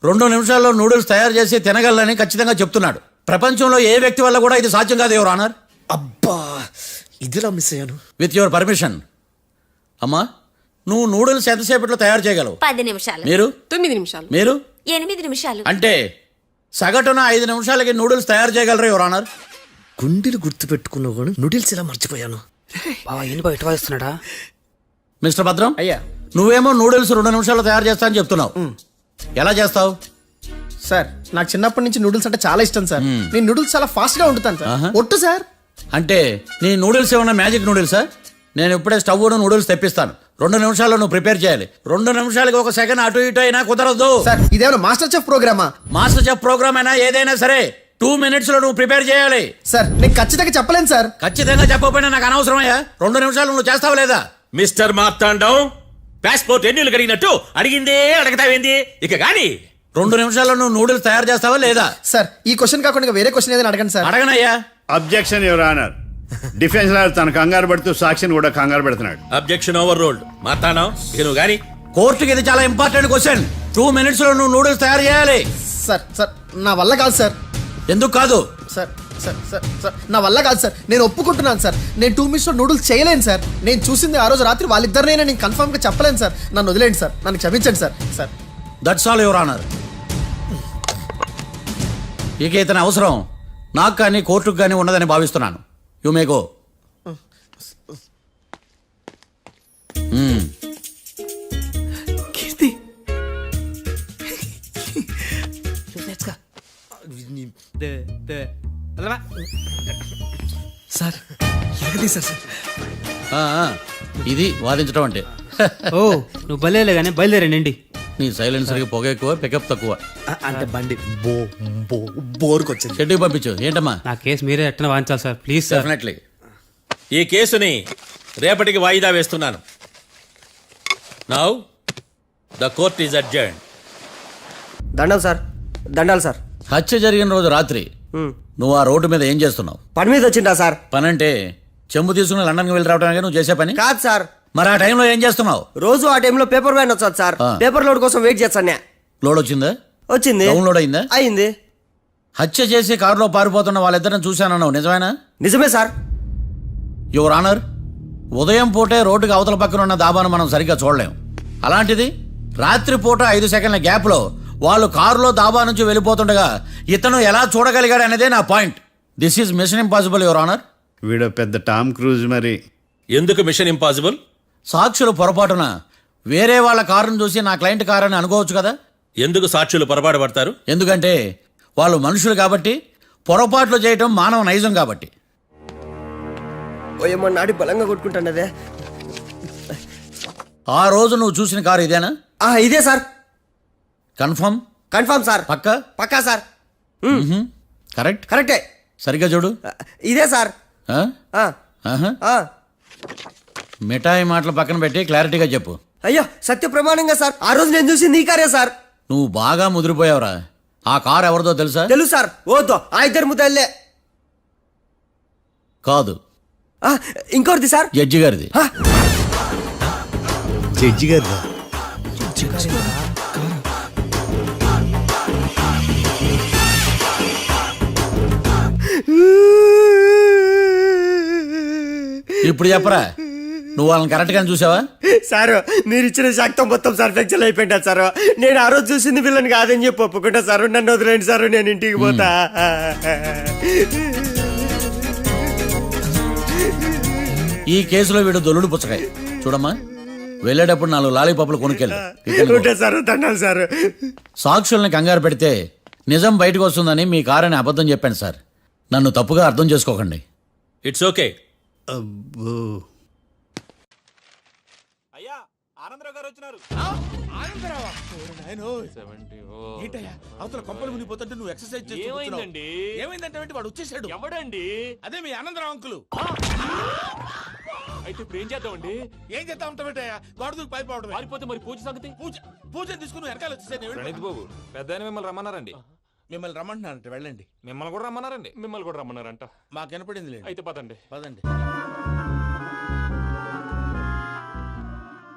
S11: 2 నిమిషాల్లో నూడిల్స్ తయారు చేసి తినగలని ఖచ్చితంగా చెప్తున్నాడు. ప్రపంచంలో ఏ వ్యక్తి వల్ల కూడా ఇది సాధ్యం కాదు యువర్ ఆనర్.
S12: అబ్బా, ఇదిలా మిస్ అయ్యాను.
S11: With your permission. అమ్మా, నువ్వు నూడిల్స్ ఎంతసేపట్లో తయారు చేయగలవు?
S7: 10 నిమిషాలు.
S11: మీరు?
S7: 9 నిమిషాలు.
S11: మీరు?
S7: 8 నిమిషాలు.
S11: అంటే సగటున 5 నిమిషాలకి నూడిల్స్ తయారు చేయగలరు యువర్ ఆనర్.
S12: గుండెలు గుర్తు పెట్టుకున్నావు కానీ నూడిల్స్ ఇలా మర్చిపోయాను.
S11: మిస్టర్ భద్రం,
S13: అయ్యా,
S11: నువ్వేమో నూడిల్స్ 2 నిమిషాల్లో తయారు చేస్తా అని చెప్తున్నావు. ఎలా చేస్తావు?
S13: సార్ నాకు చిన్నప్పటి నుంచి నూడిల్స్ అంటే చాలా ఇష్టం సార్. నేను నూడిల్స్ చాలా ఫాస్ట్ గా వండుతాను సార్. ఒట్టు సార్.
S11: అంటే నీ నూడిల్స్ ఏమన్నా మ్యాజిక్ నూడిల్సా? నేను ఇప్పుడే స్టవ్ నూడిల్స్ తెప్పిస్తాను. 2 నిమిషాల్లో నువ్వు ప్రిపేర్ చేయాలి. 2 నిమిషాలకి 1 సెకండ్ అటు ఇటు అయినా కుదరదు.
S13: సార్ ఇదేమైనా మాస్టర్ చెఫ్ ప్రోగ్రామా?
S11: మాస్టర్ చెఫ్ ప్రోగ్రామ్ అయినా ఏదైనా సరే 2 minutes లో నువ్వు ప్రిపేర్ చేయాలి.
S13: సార్ నేను ఖచ్చితంగా చెప్పలేను సార్.
S11: ఖచ్చితంగా చెప్పకపోయినా నాకు అనవసరమయ్యా. 2 నిమిషాలు నువ్వు చేస్తావా లేదా?
S1: మిస్టర్ మార్తాండం, పాస్పోర్ట్ ఎన్నిళ్ళు కడిగినట్టు అడిగిందే అడగతావేంది? ఇక గాని
S11: 2 నిమిషాల్లో నువ్వు నూడిల్స్ తయారు చేస్తావా లేదా?
S13: సార్ ఈ క్వశ్చన్ కాకుండా ఇంకా వేరే క్వశ్చన్ ఏదైనా అడగండి సార్.
S11: అడగనయ్యా.
S8: Objection your honour. Defence lawyer తన కంగారు పడుతూ సాక్షిని కూడా కంగారు పెడుతున్నాడు.
S1: Objection over ruled. మార్తాండం, ఇక నువ్వు గాని.
S11: కోర్టుకి ఇది చాలా ఇంపార్టెంట్ క్వశ్చన్. 2 minutes లో నువ్వు నూడిల్స్ తయారు చేయాలి.
S13: సార్ సార్ నా వల్ల కాదు సార్.
S11: ఎందుకు కాదు?
S13: సార్ సార్ సార్ సార్ నా వల్ల కాదు సార్. నేను ఒప్పుకుంటున్నాను సార్. నేను 2 minutes లో నూడిల్స్ చేయలేను సార్. నేను చూసింది ఆ రోజు రాత్రి వాళ్ళిద్దరినైనా నేను కన్ఫర్మ్ గా చెప్పలేను సార్. నన్ను వదిలేండి సార్. నన్ను క్షమించండి sir. Sir
S11: that's all your honour. ఇక ఇతని అవసరం నాకు కానీ కోర్టుకు కానీ ఉన్నదని భావిస్తున్నాను. You may go.
S12: Keerthi, sir ఎరగదీశారు సార్.
S11: ఆ, ఆ, ఇది వాదించడం అంటే.
S13: ఓ నువ్వు బయలుదేరలే కానీ బయలుదేరండి.
S11: నీ సైలెన్సర్కి పొగ ఎక్కువ, పికప్ తక్కువ.
S12: అంటే బండి బోర్కి వచ్చింది.
S11: షెడ్యూల్ పంపించు. ఏంటమ్మా?
S13: నా కేసు మీరే ఎట్లా వాయించాలి సార్ ప్లీజ్ సార్.
S11: డెఫినెట్లీ.
S1: ఈ కేసుని రేపటికి వాయిదా వేస్తున్నాను. Now the court is adjourn.
S13: దండాలి సార్, దండాలి సార్.
S11: హత్య జరిగిన రోజు రాత్రి నువ్వు ఆ రోడ్డు మీద ఏం చేస్తున్నావు?
S13: పని మీద వచ్చిందా సార్?
S11: పని అంటే చెంబు తీసుకుని లండన్కి వెళ్ళి రావడానికి నువ్వు చేసే పని
S13: కాదు సార్.
S11: మరి ఆ టైంలో ఏం చేస్తున్నావు?
S13: రోజు ఆ టైంలో పేపర్ వ్యాన్ వచ్చాది సార్. పేపర్ లోడ్ కోసం వెయిట్ చేస్తాను.
S11: లోడ్ వచ్చిందా?
S13: వచ్చింది.
S11: డౌన్లోడ్ అయిందా?
S13: అయింది.
S11: హత్య చేసి కారులో పారిపోతున్న వాళ్ళిద్దరిని చూశానన్నావు, నిజమేనా?
S13: నిజమే సార్.
S11: యువర్ ఆనర్, ఉదయం పూటే రోడ్డుకి అవతల పక్కన ఉన్న దాబాను మనం సరిగ్గా చూడలేం. అలాంటిది రాత్రి పూట 5 సెకండ్ల గ్యాప్లో వాళ్ళు కారులో దాబా నుంచి వెళ్ళిపోతుండగా ఇతను ఎలా చూడగలిగాడు అనేదే నా point. This is mission impossible your honour.
S8: వీడో పెద్ద టామ్ క్రూజ్ మరి.
S1: ఎందుకు మిషన్ ఇంపాసిబుల్?
S11: సాక్షులు పొరపాటున వేరే వాళ్ళ కారును చూసి నా క్లయింట్ కారు అని అనుకోవచ్చు కదా.
S1: ఎందుకు సాక్షులు పొరపాటు పడతారు?
S11: ఎందుకంటే వాళ్ళు మనుషులు కాబట్టి, పొరపాట్లు చేయటం మానవ నైజం కాబట్టి.
S13: ఓ ఏమో నాడి బలంగా కొట్టుకుంటానదే.
S11: ఆ రోజు నువ్వు చూసిన కారు ఇదేనా?
S13: ఇదే సార్.
S11: కన్ఫర్మ్?
S13: Confirm sir.
S11: పక్కా?
S13: పక్కా సార్.
S11: కరెక్ట్?
S13: కరెక్టే.
S11: సరిగ్గా చూడు.
S13: ఇదే సార్.
S11: మిఠాయి మాటలు పక్కన పెట్టి క్లారిటీగా చెప్పు.
S13: అయ్యో సత్య ప్రమాణంగా సార్, ఆ రోజు నేను చూసి నీ కారే సార్.
S11: నువ్వు బాగా ముదిరిపోయావురా. ఆ కారు ఎవరిదో తెలుసా?
S13: తెలుసు సార్. ఓతో ఆ ఇద్దరు ముద్దల్లే.
S11: కాదు,
S13: ఇంకోటిది సార్.
S11: జడ్జి గారిది.
S8: జడ్జి గారు
S11: ఇప్పుడు చెప్పరా, నువ్వు వాళ్ళని కరెక్ట్ గా చూసావా?
S13: సార్ మీరు ఇచ్చిన శాక్తం మొత్తం సార్ ఫ్రాక్చర్ అయిపోయింటా సార్. నేను ఆ రోజు చూసింది వీళ్ళని కాదని చెప్పి ఒప్పుకుంటా సార్. నన్ను వదిలేండి సార్, నేను ఇంటికి పోతా.
S11: ఈ కేసులో వీడు దొల్లుడు పుచ్చకాయ. చూడమ్మా, వెళ్ళేటప్పుడు 4 లాలీపాపులు కొనుక్కెళ్ళు.
S13: సార్ దండాలి సార్.
S11: సాక్షుల్ని కంగారు పెడితే నిజం బయటకు వస్తుందని మీ కారని అబద్ధం చెప్పాను సార్. నన్ను తప్పుగా అర్థం చేసుకోకండి.
S1: It's okay.
S8: అబ్బో.
S4: అయ్యా, ఆనందరావు గారు వచ్చినారు.
S1: అవతల కొంపలు మునిగిపోతుంటే నువ్వు ఎక్సర్సైజ్
S9: ఏమైందండి?
S1: ఏమైందంటే వాడు వచ్చేసాడు.
S9: ఎవడండి?
S1: అదే మీ ఆనందరావు అంకులు.
S9: అయితే ఇప్పుడు ఏం చేద్దామండి?
S1: ఏం చేస్తా ఉంటావేటయ్యా? గోడ దూకి పైపోవడం.
S9: పారిపోతే మరి పూజ సంగతి?
S1: పూజ తీసుకుని వెనకాల వచ్చేసాను.
S4: ప్రణీత్ బాబు, పెద్ద మిమ్మల్ని రమ్మన్నారండి.
S1: మిమ్మల్ని రమ్మంటున్నానంట, వెళ్ళండి.
S4: మిమ్మల్ని కూడా రమ్మన్నారండి.
S9: మిమ్మల్ని కూడా రమ్మన్నారంట.
S1: మాకు వినపడింది లేదు.
S9: అయితే పదండి.
S1: పదండి.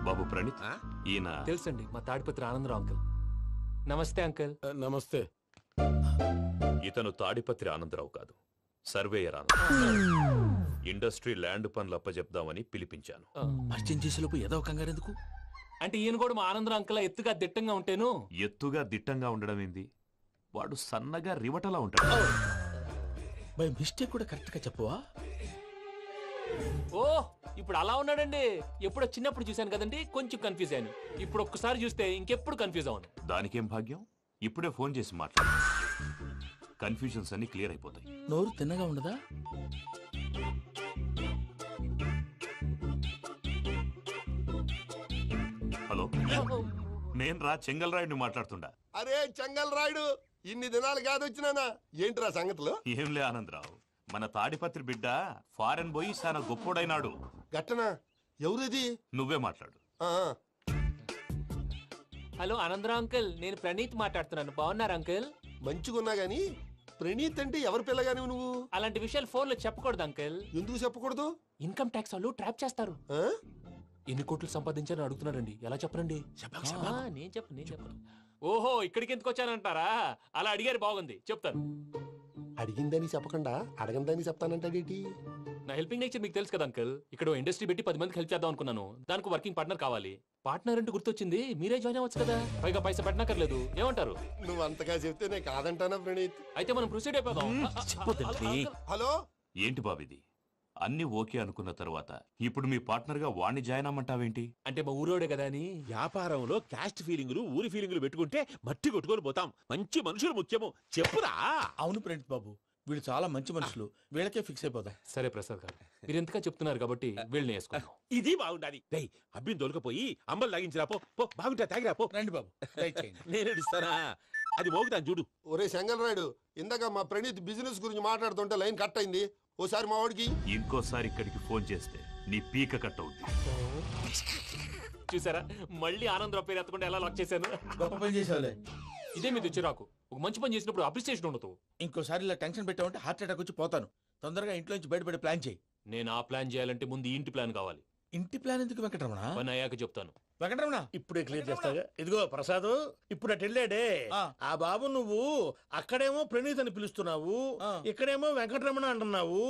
S14: బాబు ప్రణీత్, ఈయన
S9: తెలుసండి, మా తాడిపత్రి ఆనందరావు అంకుల్. నమస్తే అంకుల్.
S1: నమస్తే.
S14: ఇతను తాడిపత్రి ఆనందరావు కాదు, సర్వేయర్ ఆనందరావు. ఇండస్ట్రీ ల్యాండ్ పనులు అప్పచెప్దామని పిలిపించాను.
S1: పరిచయం చేసేలోపు ఏదో కంగారు ఎందుకు?
S9: అంటే ఈయన కూడా మా ఆనందరావు అంకుల్ ఎత్తుగా దిట్టంగా ఉంటాను.
S14: ఎత్తుగా దిట్టంగా ఉండడం ఏంది? వాడు సన్నగా రివటలా ఉంటాడు.
S1: బై మిస్టేక్ కూడా కరెక్ట్ గా చెప్పవా?
S9: ఓ ఇప్పుడు అలా ఉన్నాడండి. ఎప్పుడో చిన్నప్పుడు చూశాను కదండి, కొంచెం కన్ఫ్యూజ్ అయ్యాను. ఇప్పుడు ఒక్కసారి చూస్తే ఇంకెప్పుడు కన్ఫ్యూజ్ అవ్వను.
S14: దానికేం భాగ్యం, ఇప్పుడే ఫోన్ చేసి మాట్లాడు. కన్ఫ్యూజన్స్ అన్ని క్లియర్ అయిపోతాయి.
S1: నోరు తిన్నగా ఉండదా?
S14: హలో, నేను రా చెంగల్ రాయుడిని మాట్లాడుతుండా.
S15: అరే చెంగల్ రాయుడు, ఇన్ని దినాలు కాదు వచ్చినానా? ఏంట్రా సంగతులు?
S14: ఏంలే ఆనందరావు, మన తాడిపత్రి బిడ్డ ఫారెన్ పోయి చాలా గొప్పోడైనాడు.
S15: గట్టనా? ఎవరిది?
S14: నువ్వే మాట్లాడు.
S9: హలో ఆనందరావు అంకుల్, నేను ప్రణీత్ మాట్లాడుతున్నాను. బాగున్నారు అంకుల్?
S15: మంచిగున్నా గాని ప్రణీత్ అంటే ఎవరి పిల్లగాని నువ్వు?
S9: అలాంటి విషయాలు ఫోన్లో చెప్పకూడదు అంకుల్.
S15: ఎందుకు చెప్పకూడదు?
S9: ఇన్కమ్ ట్యాక్స్ వాళ్ళు ట్రాప్ చేస్తారు. ఎన్ని కోట్లు సంపాదించాలని అడుగుతున్నారండి, ఎలా చెప్పరండి? నేను చెప్పను. ఓహో, ఇక్కడికి ఎందుకు వచ్చానంటారా? అలా అడిగారు, బాగుంది, చెప్తాను.
S15: అడిగిందని చెప్పకుండా అడగందని చెప్తానంటాడేటి?
S9: నా హెల్పింగ్ నేచర్ మీకు తెలుసు కదా అంకుల్. ఇక్కడ ఇండస్ట్రీ పెట్టి 10 మందికి హెల్ప్ చేద్దాం అనుకున్నాను. దానికి వర్కింగ్ పార్ట్నర్ కావాలి. పార్ట్నర్ అంటే గుర్తొచ్చింది, మీరే జాయిన్ అవ్వచ్చు కదా. పైగా పైసా పెట్టనక్కర్లేదు. ఏమంటారు?
S15: నువ్వు అంతగా చెప్తే నేను కాదంటానా ప్రణీత్?
S9: అయితే మనం ప్రొసీడ్ అయిపోదాం.
S15: హలో,
S14: ఏంటి బాబిది? అన్ని ఓకే అనుకున్న తర్వాత ఇప్పుడు మీ పార్ట్నర్ గా వాణ్ణి జాయిన్ అమ్మంటావేంటి?
S9: అంటే మా ఊరోడే కదా అని.
S1: వ్యాపారంలో క్యాస్ట్ ఫీలింగులు, ఊరి ఫీలింగులు పెట్టుకుంటే మట్టి కొట్టుకొని పోతాం. మంచి మనుషులు ముఖ్యము, చెప్పురా.
S12: అవును ప్రణీత్ బాబు,
S11: వీళ్ళు చాలా మంచి మనుషులు, వీళ్ళకే ఫిక్స్ అయిపోదాం.
S9: సరే ప్రసాద్ గారు, మీరు ఎంతగా చెప్తున్నారు కాబట్టి వీళ్ళని వేసుకున్నాం.
S1: ఇది బాగుండాలి. రేయ్ అబ్బిని దొలకపోయి అంబలు లాగించిరా పో పో, బాగుంటా తాగిరా పో.
S11: రండి బాబు, దయచేయండి.
S1: నేను ఇస్తానా, అది మోగుతాను చూడు.
S15: ఒరే చెంగల్ రాయుడు, ఇందాక మా ప్రణీత్ బిజినెస్ గురించి మాట్లాడుతుంటే లైన్ కట్ అయింది. ఓసారి మా వాడికి
S14: ఇంకోసారి ఇక్కడికి ఫోన్ చేస్తే నీ పీక కట్ అవుద్ది.
S9: చూసారా, మళ్ళీ ఆనందరావు పేరు ఎత్తకుండా ఎలా లాక్ చేశాను.
S11: గొప్ప పని చేసేవాళ్ళే.
S9: ఇదే మీద చిరాకు. ఒక మంచి పని చేసినప్పుడు అప్రిసియేషన్ ఉండదు.
S11: ఇంకోసారి ఇలా టెన్షన్ పెట్టామంటే హార్ట్ అటాక్ వచ్చి పోతాను. తొందరగా ఇంట్లో నుంచి బయటపడే ప్లాన్ చేయి.
S9: నేను ఆ ప్లాన్ చేయాలంటే ముందు ఈ ఇంటి ప్లాన్ కావాలి.
S11: ఇంటి ప్లాన్ ఎందుకు వెంకటరమణ?
S9: పని అయ్యాక చెప్తాను.
S11: వెంకటరమణ
S12: ఇప్పుడే క్లియర్ చేస్తాగా. ఇదిగో ప్రసాద్, ఇప్పుడు అటు వెళ్ళాడే ఆ బాబు, నువ్వు అక్కడేమో ప్రణీత్ అని పిలుస్తున్నావు, ఇక్కడేమో వెంకటరమణ అంటున్నావు.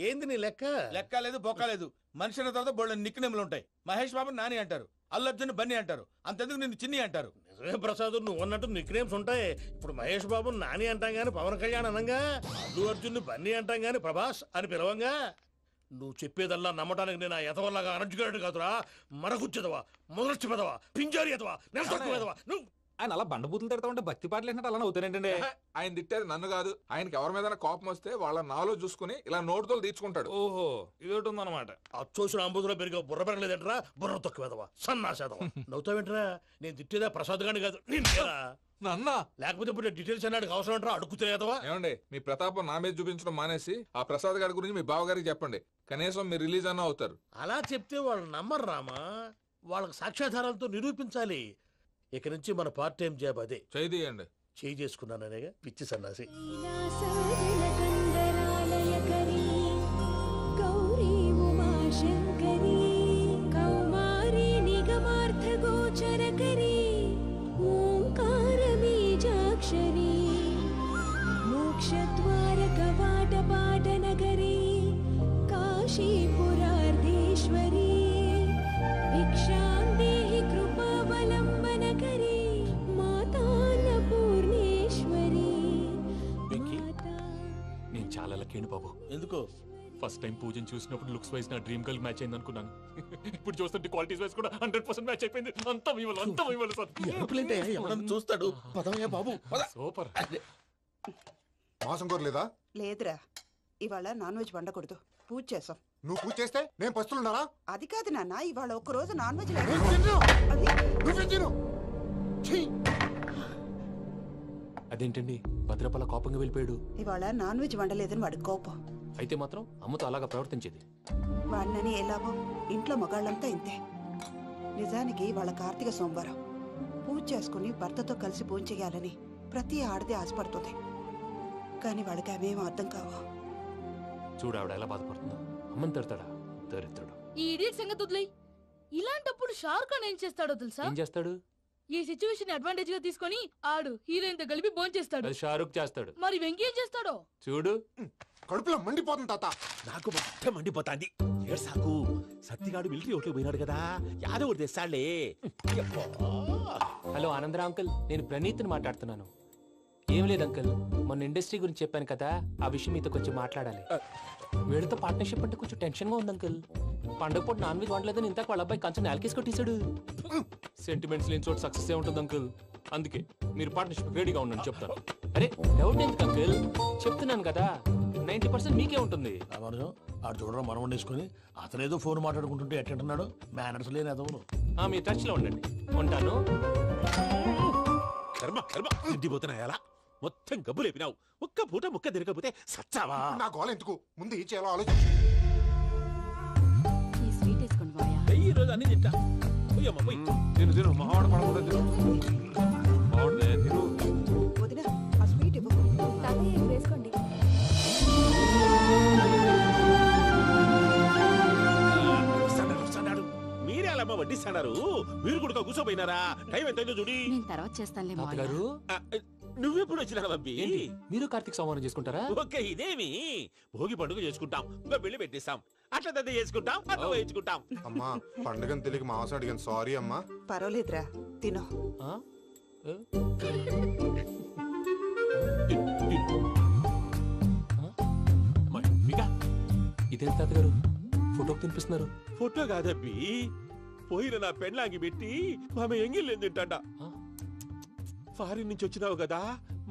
S12: ఏంది నీ లెక్క?
S11: లెక్క లేదు, బొక్క లేదు. మనిషి అన్న తర్వాత బోళ్ళ నిక్ నేమ్లు ఉంటాయి. మహేష్ బాబు నాని అంటారు, అల్లు అర్జున్ బన్నీ అంటారు, అంతెందుకు నిన్ను చిన్ని అంటారు.
S12: నిజమే ప్రసాద్, నువ్వు అన్నట్టు నిక్ నేమ్స్ ఉంటాయి. ఇప్పుడు మహేష్ బాబు నాని అంటాం గాని పవన్ కళ్యాణ్ అనంగా, అల్లు అర్జున్ బన్నీ అంటాం గాని ప్రభాస్ అని పిలవంగా. నువ్వు చెప్పేదల్లా నమ్మటానికి నేను ఆ ఎతవల్లాగా అనర్జుకేటెడ్ కాదురా. మరగుచ్చదవా, మొదలచ్చి పెదవా, పింజారి ఎదవా, నెలసొక్కుదవా నువ్వు.
S4: ఆయన అలా బండబూతులు తిడతా ఉంటే భక్తి పాటలు ఏంటంటే అలా అవుతానంటే. ఆయన తిట్టేది నన్ను కాదు, ఆయనకి ఎవరి మీద కోపం వస్తే వాళ్ళ నాలో చూసుకుని ఇలా నోటుతో తీర్చుకుంటాడు. ఓహో, ఇదొకటి ఉందన్నమాట.
S12: అచ్చోసిన అంబుధులో పెరిగే బుర్ర పెరగలేదంటరా, బుర్ర తొక్కువేదవా, సన్నాసేదవా. నవ్వుతావేంటరా? నేను తిట్టేదా ప్రసాద్ గాని కాదు, నిన్నేరా.
S4: నన్నా?
S12: లేకపోతే ఇప్పుడు డీటెయిల్స్ అన్నాడు అవసరం అంటారా? అడుగుతాయేదవా?
S4: ఏమండి, మీ ప్రతాపం నా మీద చూపించడం మానేసి ఆ ప్రసాద్ గారి గురించి మీ బావగారికి చెప్పండి. కనీసం మీరు రిలీజ్ అన్న అవుతారు.
S12: అలా చెప్తే వాళ్ళు నమ్మరు రామా. వాళ్ళకి సాక్ష్యాధారాలతో నిరూపించాలి. ఇక నుంచి మన పార్ట్ టైం జాబ్ అదే.
S4: చేయండి.
S12: చేయి చేసుకున్నాననేగా పిచ్చి సన్నాసి.
S3: గౌరీ ఉమాశంకరీ కౌమారీ నిగమార్థగోచరకరీ ఓంకార బీజాక్షరీ మోక్షద్వార కవాట పాటనగరీ కాశీపురార్ధేశ్వరీ భిక్షాం దేహి కృపావలంబనకరీ మాతాన్నపూర్ణేశ్వరీ.
S9: నేను చాలా లక్కీని బాబు.
S11: ఎందుకో?
S9: ఫస్ట్ టైం పూజను చూసినప్పుడు లుక్స్ వైజ్ నా డ్రీమ్ గర్ల్ మ్యాచ్ అయింది అనుకున్నాను. ఇప్పుడు చూస్తుంటే క్వాలిటీస్ వైజ్ కూడా 100% మ్యాచ్ అయిపోయింది. అంతా ఇవ్వాలి సార్.
S12: ఎవడన్నా చూస్తాడు. పదవయ్యా బాబు.
S9: సూపర్.
S15: మాసం కోరలేదా?
S10: లేదురా, ఇవాళ నాన్ వెజ్ వండకూడదు, పూజ చేసాం.
S15: నువ్వు పూజ చేస్తే నేను పస్తులున్నారా?
S10: అది కాదు నాన్న, ఇవాళ ఒక్క రోజు నాన్ వెజ్
S9: అదేంటండి భద్రపల కోపంగా వెళ్ళిపోయాడు?
S10: ఇవాళ నాన్ వెజ్ వండలేదని వాడి కోపం.
S9: అయితే మాత్రం అమ్మతో అలాగా ప్రవర్తించేది.
S10: వాడినని ఎలాగో ఇంట్లో మగాళ్ళంతా ఇంతే. నిజానికి వాళ్ళ కార్తీక సోమవారం పూజ చేసుకుని భర్తతో కలిసి పూజ చేయాలని ప్రతి ఆడది ఆశపడుతుంది. కానీ వాళ్ళకి అవేం అర్థం కావు.
S9: చూడు ఆవిడ ఎలా బాధపడుతుందో. అమ్మని తిడతాడా దరిద్రుడు.
S5: ఈ ఇడియట్ సంగతి వదిలేయ్. ఇలాంటప్పుడు షారుఖ్ ఖాన్ ఏం చేస్తాడో తెలుసా?
S9: ఏం చేస్తాడు?
S5: ఈ సిచ్యువేషన్ అడ్వాంటేజ్ గా తీసుకొని ఆడు హీరోయిన్ తో కలిపి బోన్ చేస్తాడు.
S9: అది షారుఖ్ చేస్తాడు.
S5: మరి వెంకీ ఏం చేస్తాడో
S1: చూడు.
S15: కడుపులో మండిపోతుంది తాత.
S1: నాకు మొత్తం మండిపోతాంది. ఏడు సాకు, సత్తిగాడు మిలిటరీ ఓట్లు పోయినాడు కదా, యాదవ్ ఒకటి తెస్తాడులే.
S9: హలో ఆనందరా అంకుల్, నేను ప్రణీత్ని మాట్లాడుతున్నాను. ఏం లేదు అంకుల్, మొన్న ఇండస్ట్రీ గురించి చెప్పాను కదా, ఆ విషయం మీతో కొంచెం మాట్లాడాలి. వీడితో పార్ట్నర్షిప్ అంటే కొంచెం టెన్షన్ గా ఉంది అంకుల్. పండగ పూట నాన్ వెజ్ వండలేదని ఇంతకు వాళ్ళ అబ్బాయి కంచెం నేలకేసి కొట్టేశాడు. సెంటిమెంట్స్ లేని చోట సక్సెస్ ఏ ఉంటుంది అంకుల్. అందుకే మీరు పార్ట్నర్షిప్ రెడీగా ఉండండి చెప్తాను. అరే డౌట్ ఎందుకు అంకుల్, చెప్తున్నాను కదా 90% మీకే ఉంటుంది.
S12: ఆడు చూడడం మనం వండేసుకుని అతనేదో ఫోన్ మాట్లాడుకుంటుంటే ఎట్టంటున్నాడు. మేనర్స్ లేని అదవును.
S9: మీ టచ్ లో ఉండండి. ఉంటాను.
S1: కర్మ కర్మ తిండిపోతున్నాయి అలా మొత్తం గబ్బు లేపినావు. ఒక్క పూట ముక్క తిరగకపోతే సచ్చావా?
S15: నా గోల ఎందుకు, ముందు ఈ చేయాలో ఆలోచించు.
S3: ఈ స్వీట్ వేసుకోండి బాయా.
S1: ఈ రోజు అన్ని తింటా. పోయమ్మ పోయి.
S4: తిను మావాడ పడకుండా తిను. మావాడే తిను.
S10: వదిన, ఆ స్వీట్ ఇవ్వకు.
S3: వేసుకోండి.
S1: వస్తాడు. మీరే అలా వడ్డిస్తాడారు. మీరు కూడా కూర్చోపోయినారా? టైం ఎంతైందో చూడి.
S3: నేను తర్వాత చేస్తానులే
S9: తాతగారు,
S1: నువ్వెప్పుడు వచ్చినా అబ్బి?
S9: మీరు కార్తీక్ సంహారం చేసుకుంటారా?
S1: ఓకే, ఇదేమి భోగి పండుగ చేసుకుంటాం, ఇంకా పెళ్లి పెట్టేస్తాం, అట్లా దద్ద చేసుకుంటాం, అట్లా వేయించుకుంటాం.
S15: అమ్మా పండుగని తెలియక మాంసం అడిగాను, సారీ అమ్మా.
S10: పర్వాలేదురా, తినో.
S9: ఇదేం తాతగారు ఫోటోకి తినిపిస్తున్నారు?
S1: ఫోటో కాదబ్బి, పోయిన నా పెళ్ళాంగి పెట్టి ఆమె ఎంగిల్లేం తింటాడ. ఫారిన్ నుంచి వచ్చినావు కదా,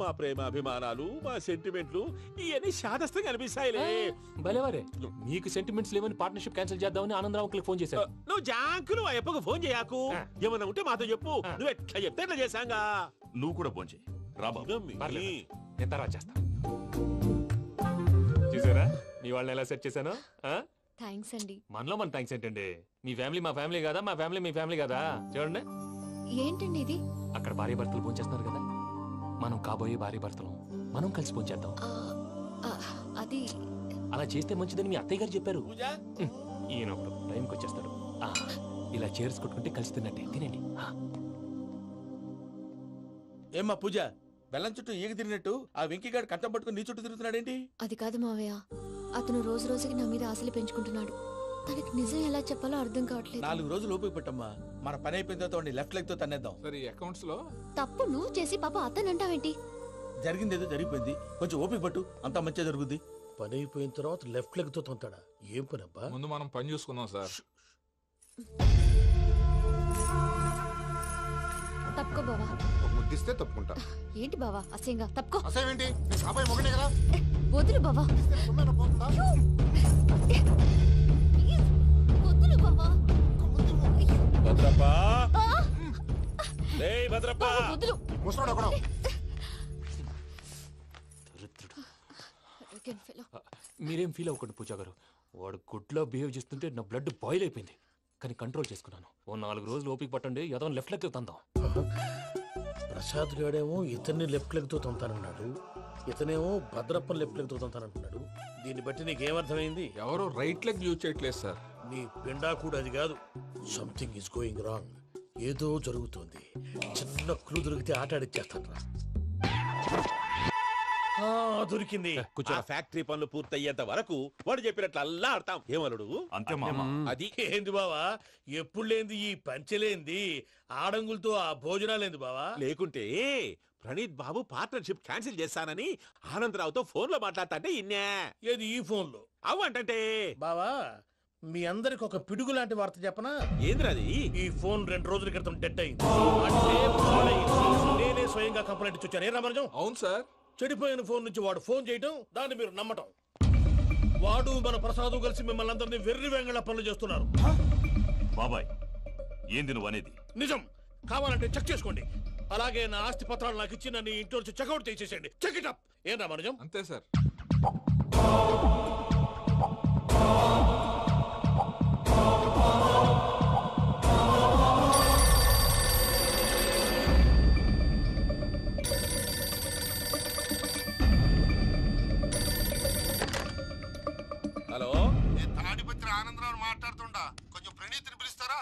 S1: మా ప్రేమాభిమానాలు మా సెంటిమెంట్లు ఇవన్నీ శాదస్తంగా అనిపిస్తాయిలే.
S9: భలేవారే, మీకు సెంటిమెంట్స్ లేవని పార్ట్నర్షిప్ క్యాన్సిల్ చేద్దామని ఆనందరావు అంకుల్కి ఫోన్ చేశారు.
S1: నువ్వు జాంకులు అయ్యప్పకు ఫోన్ చేయకు. ఏమన్నా ఉంటే మాతో చెప్పు. నువ్వు ఎట్లా చెప్తే ఎట్లా చేశాంగా.
S14: నువ్వు కూడా ఫోన్ చేయి. రాబా
S9: పర్లేదు, నేను తర్వాత చేస్తా. చూసారా మీ వాళ్ళని ఎలా సెట్ చేశాను?
S3: థ్యాంక్స్ అండి.
S9: మనలో మన థ్యాంక్స్ ఏంటండి? మీ ఫ్యామిలీ మా ఫ్యామిలీ కదా, మా ఫ్యామిలీ మీ ఫ్యామిలీ కదా. చూడండి,
S3: ఏంటండి ఇది?
S9: అక్కడ భార్య భర్తలు ఫోన్ చేస్తున్నారు కదా, మనం కాబోయే భార్య భర్తలు మనం కలిసి ఫోన్ చేద్దాం.
S3: అది
S9: అలా చేస్తే మంచిదని మీ అత్తయ్య గారు చెప్పారు. ఈయన ఒకడు టైంకి వచ్చేస్తాడు. ఇలా చేర్స్ కొట్టుకుంటే కలిసి తిన్నట్టే. తినండి.
S11: ఏమ్మా పూజ, బెల్లం చుట్టూ ఈగ తిరిగినట్టు ఆ వెంకీగాడు కట్టం పట్టుకుని నీ చుట్టూ తిరుగుతున్నాడేంటి?
S3: అది కాదు మావయ్య, అతను రోజు రోజుకి నా మీద ఆశలు పెంచుకుంటున్నాడు. తనకి నిజం ఎలా చెప్పాలో అర్థం కావట్లేదు.
S11: 4 రోజులు ఓపిక పట్టమ్మా, మన పని అయిపోయిన తర్వాత లెఫ్ట్ లెగ్ తో తన్నేద్దాం.
S4: సరే, అకౌంట్స్ లో
S3: తప్పు నువ్వు చేసి పాప అతను అంటావేంటి?
S11: జరిగింది ఏదో జరిగిపోయింది, కొంచెం ఓపిక పట్టు, అంతా మంచిగా జరుగుద్ది.
S12: పని అయిపోయిన తర్వాత లెఫ్ట్ లెగ్ తో తొంతాడా? ఏం పని అబ్బా?
S4: ముందు మనం పని చూసుకుందాం సార్.
S3: తప్పుకో బావా.
S15: ఒక ముద్దిస్తే తప్పుకుంటా.
S3: ఏంటి బావా అసహ్యంగా? తప్పుకో.
S15: అసేమేంటి? నీ కాబోయే మొగనే కదా.
S3: వదులు బావా.
S15: తుమ్మెన పోతుందా?
S3: వదులు బావా.
S1: భద్రప్పా, ఏయ్ భద్రప్పా,
S3: వదులు.
S15: ముసలోడు ఒకడు.
S9: మీరేం ఫీల్ అవ్వకండి పూజా గారు. వాడు గుడ్లో బిహేవ్ చేస్తుంటే నా బ్లడ్ బాయిల్ అయిపోయింది, కానీ కంట్రోల్ చేసుకున్నాను. ఓ 4 రోజులు ఓపిక పట్టండి, ఏదో లెఫ్ట్ లెగ్ తందాం.
S12: ప్రసాద్ గాడేమో ఇతన్ని లెఫ్ట్ లెగ్ తో తొంతానన్నాడు, ఇతనేమో భద్రప్పని లెఫ్ట్ లెగ్ తో తొంతానంటున్నాడు. దీన్ని బట్టి నీకేమర్థమైంది?
S4: ఎవరు రైట్ లెగ్ యూజ్ చేయట్లేదు సార్.
S12: నీ పిండా కూడా అది కాదు. Something is going wrong. ఏదో జరుగుతోంది. చిన్న క్లూ దొరికితే ఆట ఆడిచ్చేస్తాను రా. దొరికింది.
S1: ఆ ఫ్యాక్టరీ పనులు పూర్తయ్యేంత వరకు వాడు చెప్పినట్లు అల్లా ఆడతాం. ఏమలుడు?
S14: అంతే మామ.
S1: అది
S12: ఏంది బావా, ఎప్పుడు లేంది ఈ పంచలేంది, ఆడంగులతో ఆ భోజనాలేంది బావా?
S1: లేకుంటే ప్రణీత్ బాబు పార్ట్నర్షిప్ క్యాన్సిల్ చేస్తానని ఆనందరావుతో ఫోన్ లో మాట్లాడతాంటే ఇన్నే.
S12: ఏది ఈ ఫోన్ లో?
S1: అవ్వంటే
S12: బావా, మీ అందరికి ఒక పిడుగు లాంటి వార్త చెప్పనా?
S1: ఏంద్రది?
S12: ఈ ఫోన్ 2 రోజుల క్రితం డెడ్ అయింది. అంటే పాడైంది. నేనే స్వయంగా కంప్లైంట్ ఇచ్చాను. ఏ రామరాజం?
S4: అవును సార్.
S12: చెడిపోయిన ఫోన్ నుంచి వాడు ఫోన్ చేయటం, దాన్ని మీరు నమ్మటం. వాడు మన ప్రసాదు కలిసి మిమ్మల్ని అందరినీ వెర్రి వెంగళ పనులు చేస్తున్నారు.
S14: బాబాయ్, ఏంది నువ్వు అనేది?
S12: నిజం. కావాలంటే చెక్ చేసుకోండి. అలాగే నా ఆస్తి పత్రాలు నాకు ఇచ్చి నన్ను ఇంట్లో నుంచి చెక్అౌట్ చేసేసేయండి. Check it up. ఏం రామరాజం?
S4: అంతే సార్.
S1: హలో,
S15: నేను తాడిపత్రి ఆనందరావు మాట్లాడుతుండా. కొంచెం ప్రణీతిని పిలుస్తారా?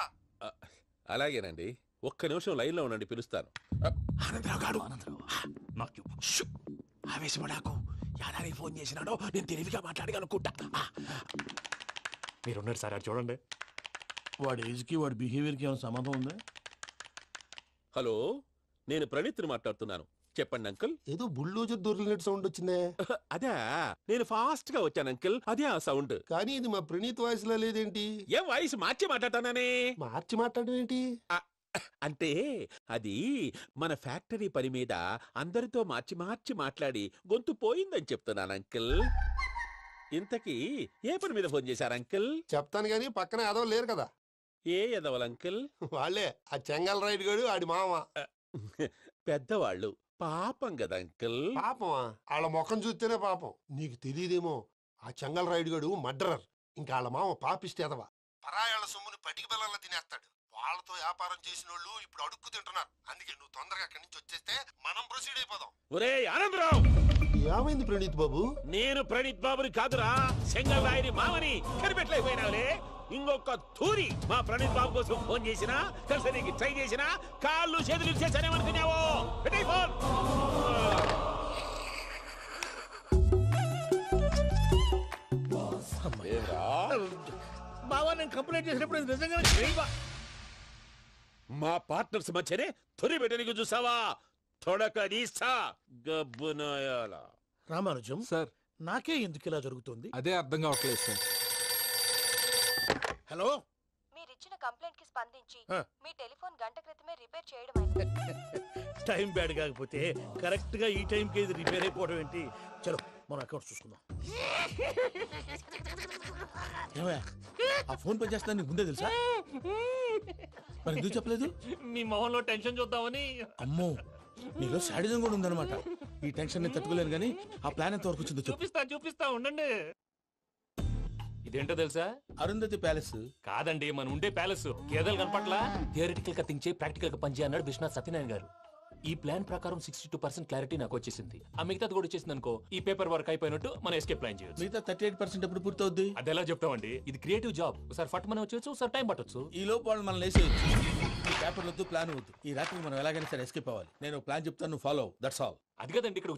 S1: అలాగేనండి, ఒక్క నిమిషం లైన్ లో ఉండండి, పిలుస్తాను. ఆనందరావు గాడు. ఆవేశపడాకు. యాదారి ఫోన్ చేసినాడో నేను తెలివిగా మాట్లాడగలనుకుంటా.
S9: మీరున్నారు సార్, అది చూడండి.
S12: వాడి ఏజ్కి వాడి బిహేవియర్కి ఏమైనా సంబంధం ఉందా?
S1: హలో, నేను ప్రణీత్ని మాట్లాడుతున్నాను. చెప్పండి అంకుల్.
S15: ఏదో బుల్డోజర్ దొరికినట్టు సౌండ్ వచ్చిందే.
S1: అదే, నేను ఫాస్ట్ గా వచ్చాను అంకుల్, అదే ఆ సౌండ్.
S15: కానీ ఇది మా ప్రణీత్ వాయిస్ లో లేదేంటి?
S1: ఏ వాయిస్ మార్చి మాట్లాడతాననే?
S15: మార్చి మాట్లాడడం ఏంటి?
S1: అంటే అది మన ఫ్యాక్టరీ పని మీద అందరితో మార్చి మార్చి మాట్లాడి గొంతు పోయిందని చెప్తున్నాను అంకుల్. ఇంతకీ ఏ పని మీద ఫోన్ చేశారు అంకుల్?
S15: చెప్తాను గానీ పక్కన ఏదో లేరు కదా.
S1: ఏ ఎదవలు అంకుల్?
S15: వాళ్ళే, ఆ చెంగల్ రైడ్ గడు ఆడి మామ.
S1: పెద్దవాళ్ళు, పాపం కదా అంకుల్.
S15: పాపమా? వాళ్ళ ముఖం చూస్తేనే పాపం. నీకు తెలియదేమో, ఆ చెంగల్ రైడ్ గడు మర్డరర్. ఇంకా వాళ్ళ మామ పాపిస్తేదవా. పరాయాళ్ళ సొమ్ముని పటికి బెల్లంలో తినేస్తాడు. వాళ్ళతో వ్యాపారం చేసిన వాళ్ళు ఇప్పుడు అడుక్కు తింటున్నారు. అందుకే నువ్వు తొందరగా అక్కడి నుంచి వచ్చేస్తే మనం ప్రొసీడ్ అయిపోదాం.
S1: ఒరే ఆనందరావు!
S15: ఏమైంది ప్రణీత్ బాబు?
S1: నేను ప్రణీత్ బాబుని కాదురా, సెంగల్ రాయని మామని. కనిపెట్టలేకపోయినావులే. ఇంకొక తూరి మా ప్రణీత్ బాబు కోసం ఫోన్ చేసినా, కలిసి ట్రై చేసినా కాళ్ళు చేతులు చేశానేమనుకున్నావో. పెట్టేయ్ ఫోన్.
S12: బావా, నేను కంప్లైంట్ చేసినప్పుడు ఇది నిజంగానే
S1: మా పార్ట్నర్స్ మధ్యనే తొలి పెట్టడానికి చూసావా? తొడక నీస్తా గబ్బునాయాల.
S12: రామానుజం
S4: సార్,
S12: నాకే ఎందుకు ఇలా జరుగుతుంది?
S4: అదే అర్థం కావట్లేదు సార్.
S12: హలో,
S7: మీరిచ్చిన కంప్లైంట్ కి స్పందించి
S15: ఆ.
S7: మీ టెలిఫోన్ గంట క్రితమే రిపేర్ చేయడం అయింది.
S15: టైం బ్యాడ్ కాకపోతే కరెక్ట్ గా ఈ టైంకి ఇది రిపేర్ అయిపోవడం ఏంటి? చలో మన అకౌంట్ చూసుకుందాం.
S6: ఏమయ్యా, ఆ ఫోన్ పనిచేస్తున్నా నీకు ముందే తెలుసా? మరి ఎందుకు చెప్పలేదు?
S9: మీ మొహంలో టెన్షన్ చూద్దామని.
S6: అమ్మో, నీలో శాడిజం కూడా ఉందన్నమాట. ఈ టెన్షన్ నేను తట్టుకోలేను కానీ ఆ ప్లాన్ ఎంత వరకు వచ్చిందో చెప్పు.
S9: చూపిస్తా ఉండండి. ఇదేంటో తెలుసా?
S6: అరుంధతి ప్యాలెస్.
S9: కాదండి, మన ఉండే ప్యాలెస్. గేదెలు కనపట్లా? థియరిటికల్ గా థింక్ చేయి, ప్రాక్టికల్ గా పనిచేయ అన్నాడు విశ్వనాథ్ సత్యనారాయణ గారు. ఈ ప్లాన్ ప్రకారం 62% క్లారిటీ నాకు వచ్చేసింది. ఆ మిగతాది కూడా వచ్చేసింది అనుకో, ఈ పేపర్ వర్క్ అయిపోయినట్టు మనం ఎస్కేప్ ప్లాన్ చేయొచ్చు.
S6: మిగతా 38% ఎప్పుడు పూర్తవుద్ది?
S9: అది ఎలా చెప్తామండి? ఇది క్రియేటివ్ జాబ్. ఒకసారి ఫట్ మనం వచ్చేచ్చు, ఒకసారి టైం పట్టొచ్చు.
S6: ఈ లోపు వాళ్ళు మనం లేసేయచ్చు. ఈ పేపర్ వద్దు, ప్లాన్ వద్దు. ఈ రాత్రికి మనం ఎలాగైనా సరే ఎస్కేప్ అవ్వాలి. నేను ప్లాన్ చెప్తాను, నువ్వు ఫాలో. That's all.
S9: అది కదండి ఇక్కడ